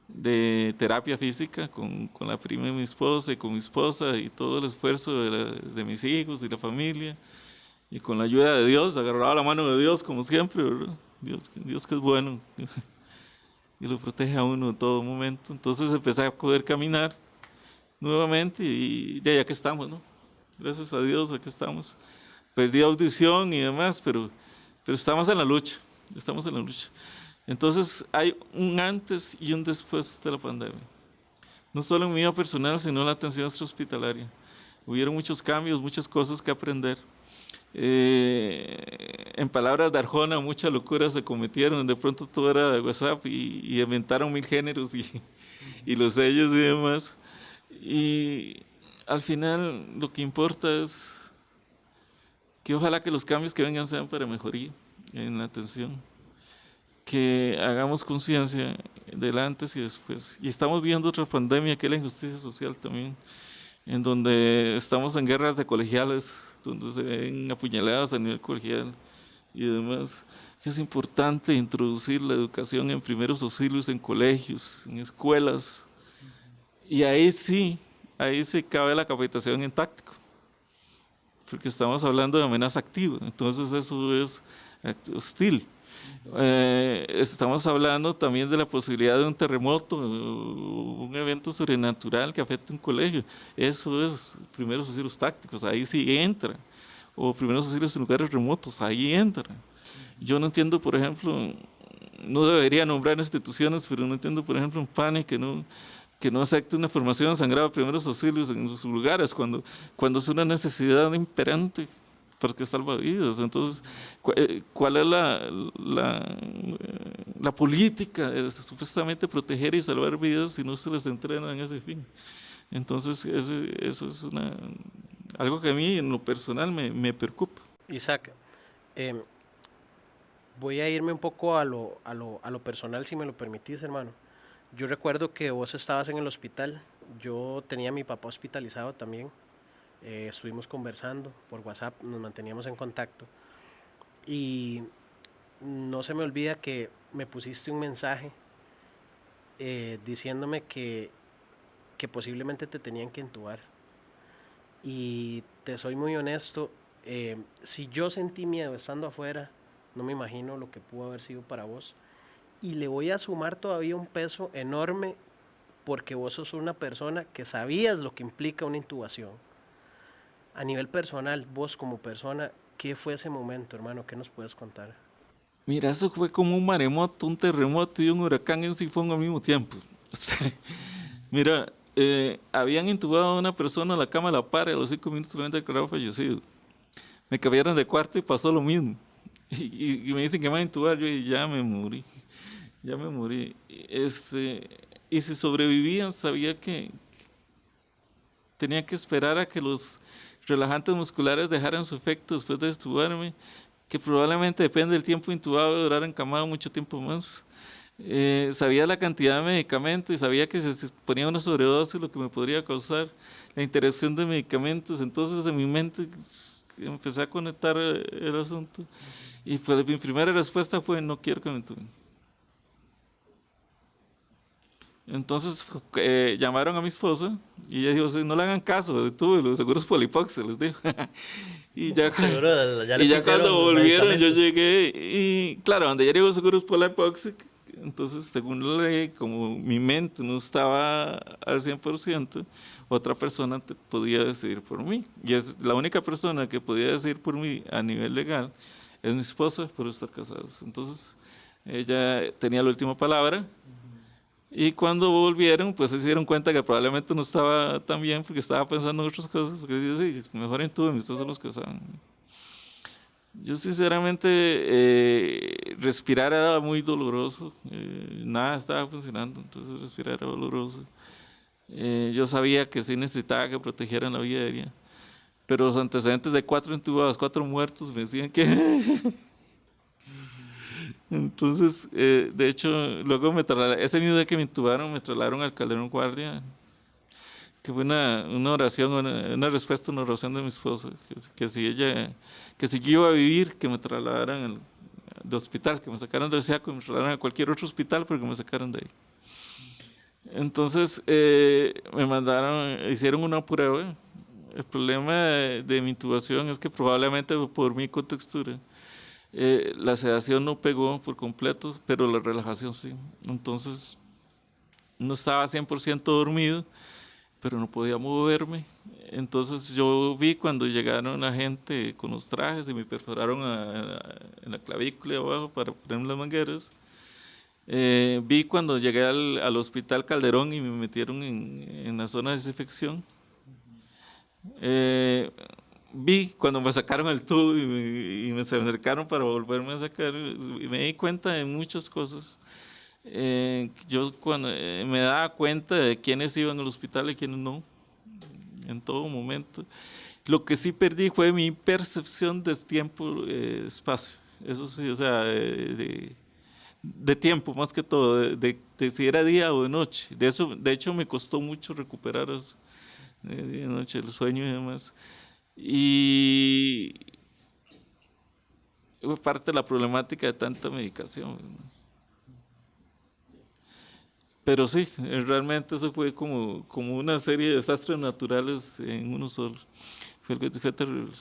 de terapia física con la prima de mi esposa y con mi esposa y todo el esfuerzo de mis hijos y la familia. Y con la ayuda de Dios, agarraba la mano de Dios como siempre, ¿verdad? Dios que es bueno y lo protege a uno en todo momento. Entonces empecé a poder caminar nuevamente y de ahí aquí estamos, ¿no? Gracias a Dios aquí estamos. perdí audición y demás, pero estamos en la lucha, estamos en la lucha. Entonces hay un antes y un después de la pandemia. No solo en mi vida personal, sino en la atención extrahospitalaria. Hubieron muchos cambios, muchas cosas que aprender. En palabras de Arjona, muchas locuras se cometieron. De pronto todo era de WhatsApp y inventaron 1000 géneros y los sellos y demás. Y al final lo que importa es que ojalá que los cambios que vengan sean para mejoría en la atención. Que hagamos conciencia del antes y después. Y estamos viendo otra pandemia que es la injusticia social también, en donde estamos en guerras de colegiales, donde se ven apuñaladas a nivel colegial y demás. Es importante introducir la educación en primeros auxilios en colegios, en escuelas, y ahí sí cabe la capacitación en táctico, porque estamos hablando de amenaza activa, entonces eso es hostil. Estamos hablando también de la posibilidad de un terremoto, un evento sobrenatural que afecte un colegio. Eso es primeros auxilios tácticos, ahí sí entra. O primeros auxilios en lugares remotos, ahí entra. Yo no entiendo, por ejemplo, no debería nombrar instituciones, pero no entiendo, por ejemplo, un PANE que no acepte una formación de sangrado de primeros auxilios en sus lugares, cuando es una necesidad imperante porque salva vidas. Entonces, ¿cuál es la política de supuestamente proteger y salvar vidas si no se les entrena en ese fin? Entonces, eso es algo que a mí en lo personal me preocupa. Isaac, voy a irme un poco a lo personal, si me lo permitís, hermano. Yo recuerdo que vos estabas en el hospital, yo tenía a mi papá hospitalizado también. Estuvimos conversando por WhatsApp, nos manteníamos en contacto y no se me olvida que me pusiste un mensaje diciéndome que posiblemente te tenían que intubar, y te soy muy honesto, si yo sentí miedo estando afuera, no me imagino lo que pudo haber sido para vos, y le voy a sumar todavía un peso enorme porque vos sos una persona que sabías lo que implica una intubación. A nivel personal, vos como persona, ¿qué fue ese momento, hermano? ¿Qué nos puedes contar? Mira, eso fue como un maremoto, un terremoto y un huracán y un sifón al mismo tiempo. Mira, habían intubado a una persona a la cama a la par y a los 5 minutos le habían declarado fallecido. Me cambiaron de cuarto y pasó lo mismo. Y me dicen que me van a intubar, yo ya me morí. Y si sobrevivían, sabía que tenía que esperar a que los relajantes musculares dejaran su efecto después de intubarme, que probablemente depende del tiempo intubado, de durar encamado mucho tiempo más. Sabía la cantidad de medicamentos y sabía que si se ponía una sobredosis lo que me podría causar, la interacción de medicamentos. Entonces en mi mente empecé a conectar el asunto y pues mi primera respuesta fue: no quiero que me intuben. Entonces llamaron a mi esposa y ella dijo: no le hagan caso, tuve los seguros Polipox, se los dijo. Y ya cuando volvieron yo llegué y claro, donde ya llegó seguros Polipox, entonces según la ley, como mi mente no estaba al 100%, otra persona podía decidir por mí. Y es la única persona que podía decidir por mí a nivel legal, es mi esposa, por estar casados. Entonces ella tenía la última palabra. Y cuando volvieron, pues se dieron cuenta que probablemente no estaba tan bien porque estaba pensando en otras cosas, porque decía: sí, mejor intúbenme, ustedes son los que saben. Yo sinceramente, respirar era muy doloroso, nada estaba funcionando, entonces respirar era doloroso. Yo sabía que sí necesitaba que protegieran la vida aérea, pero los antecedentes de 4 intubados, 4 muertos me decían que... Entonces, de hecho, luego ese mismo día que me intubaron, me trasladaron al Calderón Guardia, que fue una oración, una respuesta a una oración de mi esposa, que si yo iba a vivir, que me trasladaran al hospital, que me sacaran del SIACO y me trasladaran a cualquier otro hospital, pero que me sacaran de ahí. Entonces, me mandaron, hicieron una prueba. El problema de mi intubación es que probablemente por mi contextura, la sedación no pegó por completo, pero la relajación sí. Entonces no estaba 100% dormido, pero no podía moverme. Entonces yo vi cuando llegaron la gente con los trajes y me perforaron en la clavícula de abajo para ponerme las mangueras. Vi cuando llegué al Hospital Calderón y me metieron en la zona de desinfección. Vi cuando me sacaron el tubo y me se acercaron para volverme a sacar, y me di cuenta de muchas cosas. Yo cuando me daba cuenta de quiénes iban al hospital y quiénes no, en todo momento. Lo que sí perdí fue mi percepción de tiempo, espacio. Eso sí, o sea, de tiempo más que todo, de si era día o de noche. De hecho, me costó mucho recuperar eso, de noche, el sueño y demás. Y fue parte de la problemática de tanta medicación, ¿no? Pero sí, realmente eso fue como una serie de desastres naturales en uno solo. Fue terrible.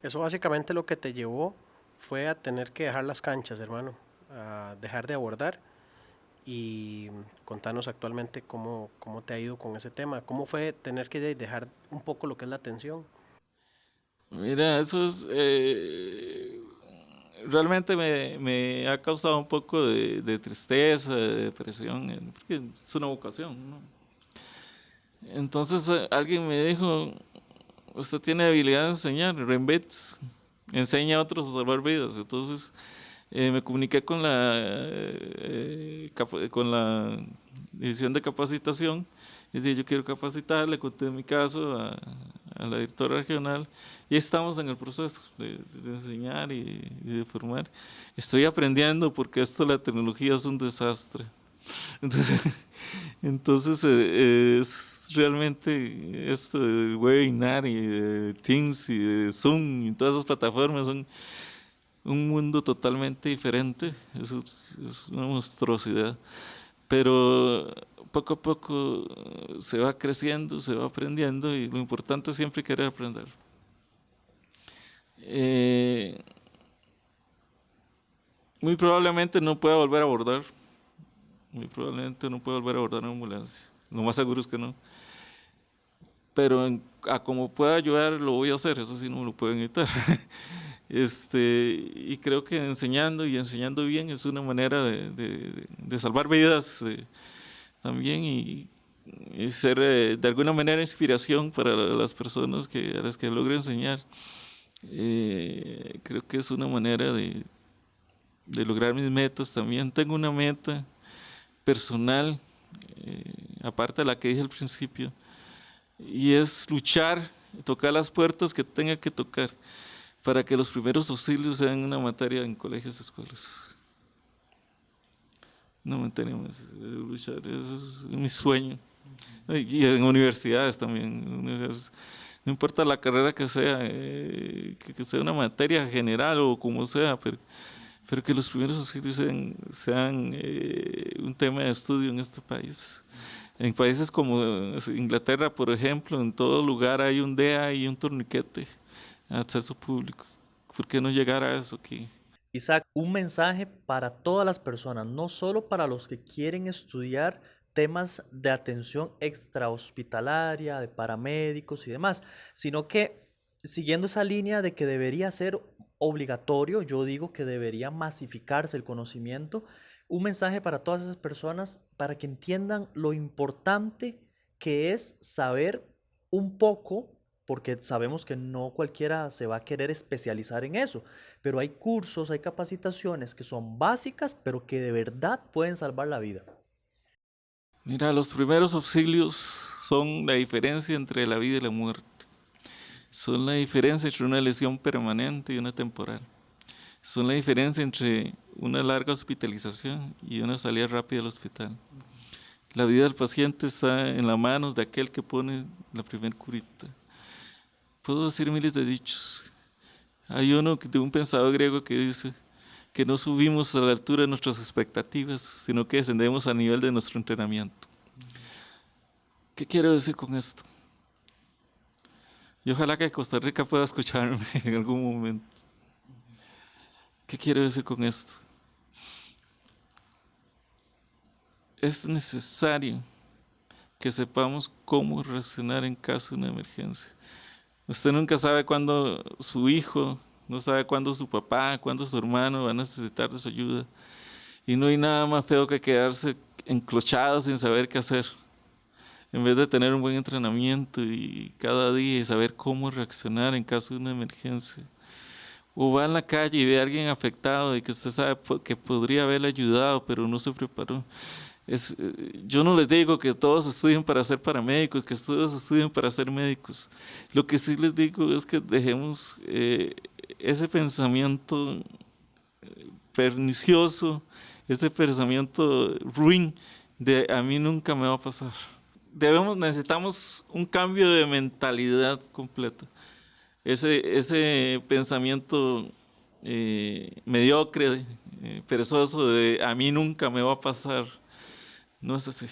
Eso básicamente lo que te llevó fue a tener que dejar las canchas, hermano, a dejar de abordar. Y contanos actualmente cómo te ha ido con ese tema. ¿Cómo fue tener que dejar un poco lo que es la atención? Mira, eso es, realmente me ha causado un poco de tristeza, de depresión, porque es una vocación, ¿no? Entonces alguien me dijo, usted tiene habilidad de enseñar, reinventes, enseña a otros a salvar vidas. Entonces me comuniqué con la división de capacitación y dije, yo quiero capacitar, le conté mi caso a la directora regional y estamos en el proceso de enseñar y de formar. Estoy aprendiendo porque esto de la tecnología es un desastre. Entonces es realmente esto de webinar y de Teams y de Zoom y todas esas plataformas son un mundo totalmente diferente. Es una monstruosidad. Pero poco a poco se va creciendo, se va aprendiendo y lo importante es siempre querer aprender. Muy probablemente no pueda volver a abordar. Muy probablemente no pueda volver a abordar una ambulancia. Lo más seguro es que no. Pero a como pueda ayudar lo voy a hacer, eso sí no me lo pueden evitar. Y creo que enseñando y enseñando bien es una manera de salvar vidas también y ser de alguna manera inspiración para las personas a las que logro enseñar. Creo que es una manera de lograr mis metas también. Tengo una meta personal, aparte de la que dije al principio, y es luchar, tocar las puertas que tenga que tocar para que los primeros auxilios sean una materia en colegios y escuelas. Una materia más, luchar, ese es mi sueño. Y en universidades también, no importa la carrera que sea, que sea una materia general o como sea, pero que los primeros auxilios sean un tema de estudio en este país. En países como Inglaterra, por ejemplo, en todo lugar hay un DEA y un torniquete, acceso público. ¿Por qué no llegar a eso aquí? Isaac, un mensaje para todas las personas, no solo para los que quieren estudiar temas de atención extrahospitalaria, de paramédicos y demás, sino que siguiendo esa línea de que debería ser obligatorio, yo digo que debería masificarse el conocimiento, un mensaje para todas esas personas para que entiendan lo importante que es saber un poco, porque sabemos que no cualquiera se va a querer especializar en eso, pero hay cursos, hay capacitaciones que son básicas, pero que de verdad pueden salvar la vida. Mira, los primeros auxilios son la diferencia entre la vida y la muerte. Son la diferencia entre una lesión permanente y una temporal. Son la diferencia entre una larga hospitalización y una salida rápida del hospital. La vida del paciente está en las manos de aquel que pone la primer curita. Puedo decir miles de dichos. Hay uno de un pensador griego que dice que no subimos a la altura de nuestras expectativas, sino que descendemos al nivel de nuestro entrenamiento. ¿Qué quiero decir con esto? Y ojalá que Costa Rica pueda escucharme en algún momento. ¿Qué quiero decir con esto? Es necesario que sepamos cómo reaccionar en caso de una emergencia. Usted nunca sabe cuándo su hijo, no sabe cuándo su papá, cuándo su hermano va a necesitar de su ayuda. Y no hay nada más feo que quedarse enclochado sin saber qué hacer. En vez de tener un buen entrenamiento y cada día y saber cómo reaccionar en caso de una emergencia. O va en la calle y ve a alguien afectado y que usted sabe que podría haberle ayudado, pero no se preparó. Yo no les digo que todos estudien para ser paramédicos, que todos estudien para ser médicos. Lo que sí les digo es que dejemos ese pensamiento pernicioso, ese pensamiento ruin de a mí nunca me va a pasar. Necesitamos un cambio de mentalidad completa. Ese pensamiento mediocre, perezoso de a mí nunca me va a pasar, no es así.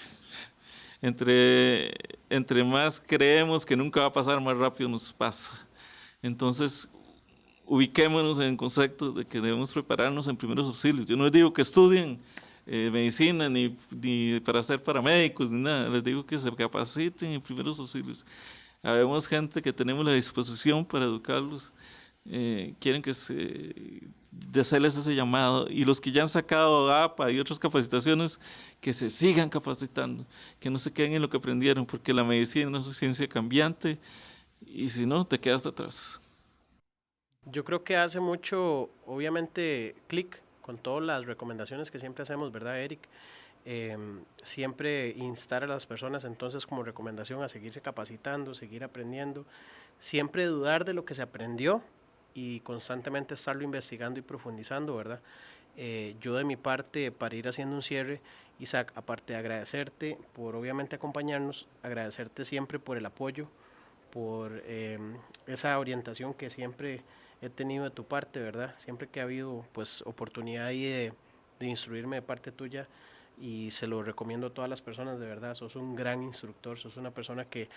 Entre más creemos que nunca va a pasar, más rápido nos pasa. Entonces, ubiquémonos en el concepto de que debemos prepararnos en primeros auxilios. Yo no les digo que estudien medicina ni para ser paramédicos ni nada, les digo que se capaciten en primeros auxilios. Habemos gente que tenemos la disposición para educarlos, quieren de hacerles ese llamado, y los que ya han sacado APA y otras capacitaciones, que se sigan capacitando, que no se queden en lo que aprendieron, porque la medicina no es una ciencia cambiante, y si no, te quedas atrás. Yo creo que hace mucho, obviamente, clic con todas las recomendaciones que siempre hacemos, ¿verdad, Eric? Siempre instar a las personas entonces como recomendación a seguirse capacitando, seguir aprendiendo, siempre dudar de lo que se aprendió y constantemente estarlo investigando y profundizando, ¿verdad? Yo de mi parte, para ir haciendo un cierre, Isaac, aparte de agradecerte por obviamente acompañarnos, agradecerte siempre por el apoyo, por esa orientación que siempre he tenido de tu parte, ¿verdad? Siempre que ha habido pues oportunidad ahí de instruirme de parte tuya, y se lo recomiendo a todas las personas, de verdad, sos un gran instructor, sos una persona que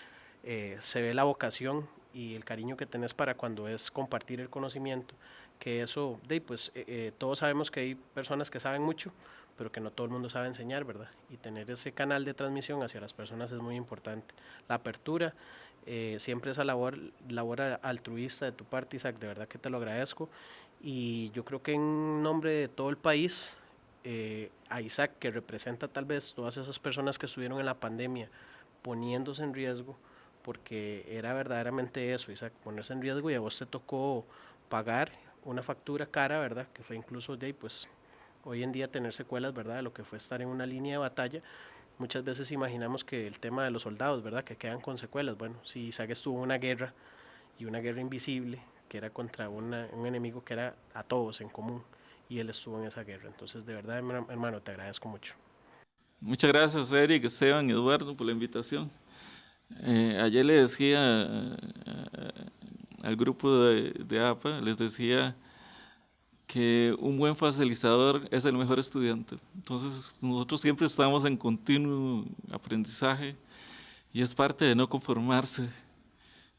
se ve la vocación y el cariño que tenés para cuando es compartir el conocimiento, que eso, pues todos sabemos que hay personas que saben mucho, pero que no todo el mundo sabe enseñar, ¿verdad? Y tener ese canal de transmisión hacia las personas es muy importante. La apertura, siempre esa labor altruista de tu parte, Isaac, de verdad que te lo agradezco, y yo creo que en nombre de todo el país, a Isaac, que representa tal vez todas esas personas que estuvieron en la pandemia poniéndose en riesgo, porque era verdaderamente eso, Isaac, ponerse en riesgo, y a vos te tocó pagar una factura cara, ¿verdad? Que fue incluso pues hoy en día tener secuelas, ¿verdad? De lo que fue estar en una línea de batalla. Muchas veces imaginamos que el tema de los soldados, ¿verdad? Que quedan con secuelas. Bueno, si Isaac estuvo en una guerra, y una guerra invisible, que era contra un enemigo que era a todos en común, y él estuvo en esa guerra. Entonces, de verdad, hermano, te agradezco mucho. Muchas gracias, Eric, Esteban y Eduardo, por la invitación. Ayer le decía al grupo de APA, les decía que un buen facilitador es el mejor estudiante. Entonces, nosotros siempre estamos en continuo aprendizaje, y es parte de no conformarse.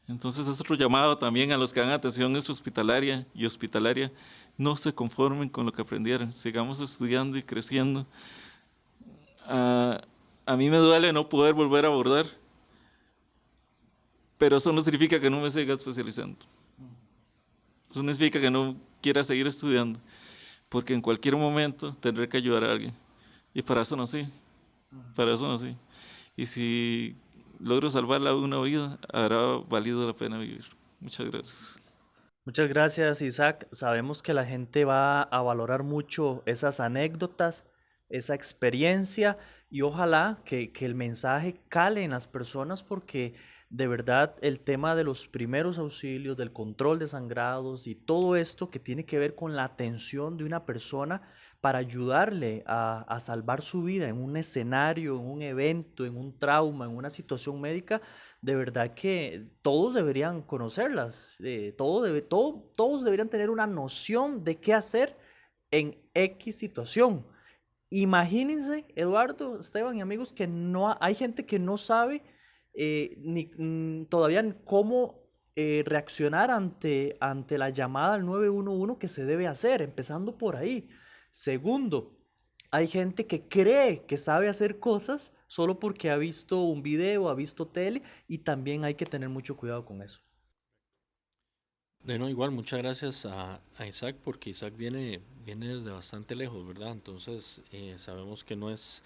Entonces, es otro llamado también a los que dan atención hospitalaria y hospitalaria: no se conformen con lo que aprendieron, sigamos estudiando y creciendo. A mí me duele no poder volver a abordar, pero eso no significa que no me siga especializando. Eso no significa que no quiera seguir estudiando, porque en cualquier momento tendré que ayudar a alguien, y para eso nací, y si logro salvar una vida, habrá valido la pena vivir. Muchas gracias. Muchas gracias, Isaac. Sabemos que la gente va a valorar mucho esas anécdotas, esa experiencia, y ojalá que el mensaje cale en las personas, porque de verdad el tema de los primeros auxilios, del control de sangrados y todo esto que tiene que ver con la atención de una persona para ayudarle a salvar su vida en un escenario, en un evento, en un trauma, en una situación médica, de verdad que todos deberían conocerlas, todos deberían tener una noción de qué hacer en X situación. Imagínense, Eduardo, Esteban y amigos, que hay gente que no sabe todavía cómo reaccionar ante la llamada al 911 que se debe hacer, empezando por ahí. Segundo, hay gente que cree que sabe hacer cosas, solo porque ha visto un video, ha visto tele, y también hay que tener mucho cuidado con eso. Bueno, igual, muchas gracias a Isaac, porque Isaac viene desde bastante lejos, ¿verdad? Entonces, sabemos que no es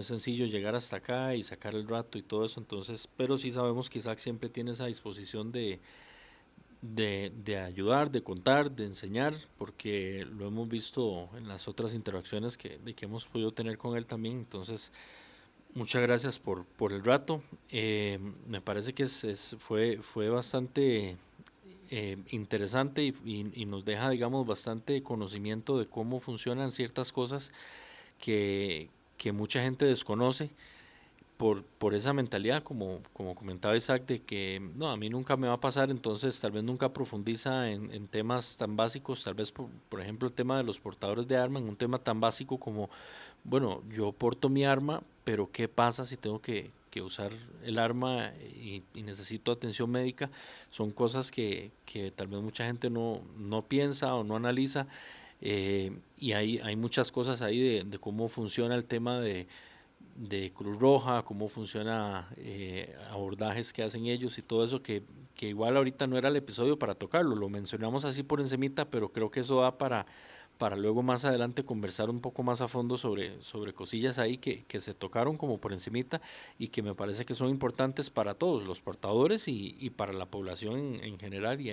sencillo llegar hasta acá y sacar el rato y todo eso, entonces, pero sí sabemos que Isaac siempre tiene esa disposición de ayudar, de contar, de enseñar, porque lo hemos visto en las otras interacciones que hemos podido tener con él también. Entonces, muchas gracias por el rato. Me parece que fue bastante interesante y nos deja, digamos, bastante conocimiento de cómo funcionan ciertas cosas que mucha gente desconoce por esa mentalidad, como comentaba Isaac, de que no, a mí nunca me va a pasar, entonces tal vez nunca profundiza en temas tan básicos, tal vez por ejemplo el tema de los portadores de arma, en un tema tan básico como, bueno, yo porto mi arma, pero ¿qué pasa si tengo que usar el arma y necesito atención médica? Son cosas que tal vez mucha gente no piensa o no analiza, y hay muchas cosas ahí de cómo funciona el tema de Cruz Roja, cómo funciona abordajes que hacen ellos y todo eso, que igual ahorita no era el episodio para tocarlo, lo mencionamos así por encimita, pero creo que eso da para luego más adelante conversar un poco más a fondo sobre cosillas ahí que se tocaron como por encimita y que me parece que son importantes para todos, los portadores y para la población en general, y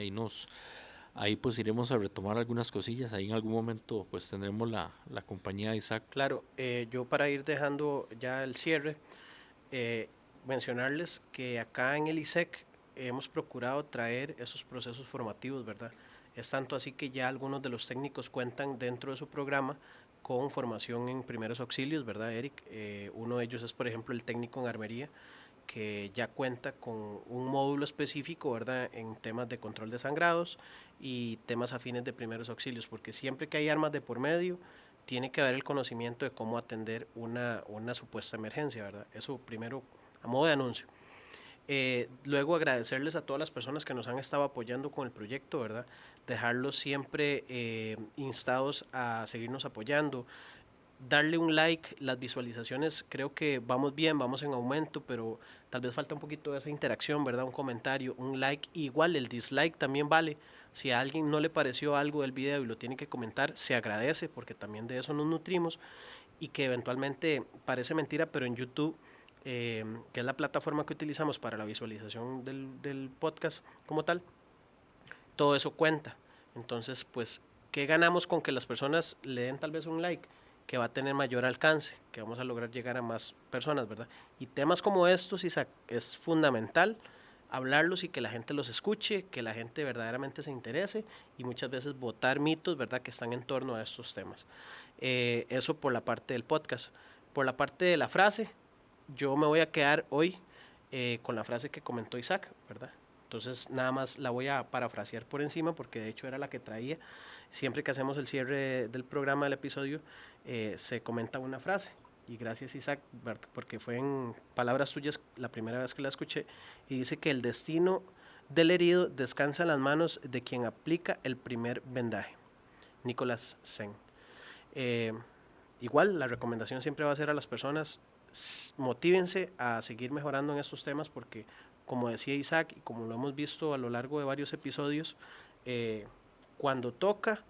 ahí pues iremos a retomar algunas cosillas, ahí en algún momento pues tendremos la compañía de Isaac. Claro, yo para ir dejando ya el cierre, mencionarles que acá en el ISEC hemos procurado traer esos procesos formativos, ¿verdad? Es tanto así que ya algunos de los técnicos cuentan dentro de su programa con formación en primeros auxilios, ¿verdad, Eric? Uno de ellos es, por ejemplo, el técnico en armería, que ya cuenta con un módulo específico, ¿verdad?, en temas de control de sangrados y temas afines de primeros auxilios, porque siempre que hay armas de por medio, tiene que haber el conocimiento de cómo atender una supuesta emergencia, ¿verdad? Eso primero, a modo de anuncio. Luego agradecerles a todas las personas que nos han estado apoyando con el proyecto, ¿verdad? Dejarlos siempre instados a seguirnos apoyando, darle un like, las visualizaciones creo que vamos bien, vamos en aumento, pero tal vez falta un poquito de esa interacción, ¿verdad? Un comentario, un like, igual el dislike también vale. Si a alguien no le pareció algo del video y lo tiene que comentar, se agradece, porque también de eso nos nutrimos, y que eventualmente parece mentira, pero en YouTube, que es la plataforma que utilizamos para la visualización del podcast como tal, todo eso cuenta. Entonces, pues, ¿qué ganamos con que las personas le den tal vez un like? Que va a tener mayor alcance, que vamos a lograr llegar a más personas, ¿verdad? Y temas como estos, Isaac, es fundamental hablarlos y que la gente los escuche, que la gente verdaderamente se interese y muchas veces botar mitos, ¿verdad?, que están en torno a estos temas. Eso por la parte del podcast. Por la parte de la frase, yo me voy a quedar hoy con la frase que comentó Isaac, ¿verdad? Entonces nada más la voy a parafrasear por encima, porque de hecho era la que traía. Siempre que hacemos el cierre del programa, del episodio, se comenta una frase. Y gracias, Isaac, porque fue en palabras tuyas la primera vez que la escuché. Y dice que el destino del herido descansa en las manos de quien aplica el primer vendaje. Nicolás Sen. Igual, la recomendación siempre va a ser a las personas: motívense a seguir mejorando en estos temas, porque, como decía Isaac, y como lo hemos visto a lo largo de varios episodios, cuando toca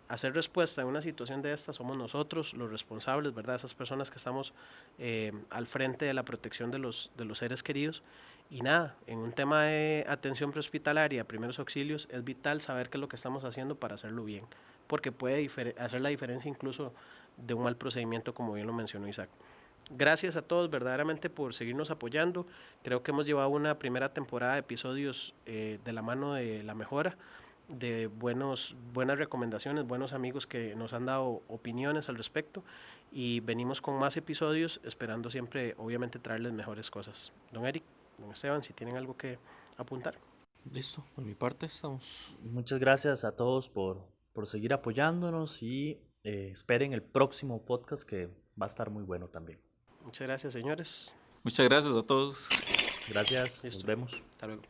hacer respuesta en una situación de esta, somos nosotros los responsables, ¿verdad? Esas personas que estamos al frente de la protección de los seres queridos. Y nada, en un tema de atención prehospitalaria, primeros auxilios, es vital saber qué es lo que estamos haciendo para hacerlo bien, porque puede hacer la diferencia incluso de un mal procedimiento, como bien lo mencionó Isaac. Gracias a todos verdaderamente por seguirnos apoyando. Creo que hemos llevado una primera temporada de episodios de la mano de la mejora, de buenas recomendaciones, buenos amigos que nos han dado opiniones al respecto, y venimos con más episodios esperando siempre obviamente traerles mejores cosas. Don Eric, don Esteban, si tienen algo que apuntar. Listo, por mi parte estamos. Muchas gracias a todos por seguir apoyándonos, y esperen el próximo podcast, que va a estar muy bueno también. Muchas gracias, señores. Muchas gracias a todos. Gracias, Listo. nos vemos. Hasta luego.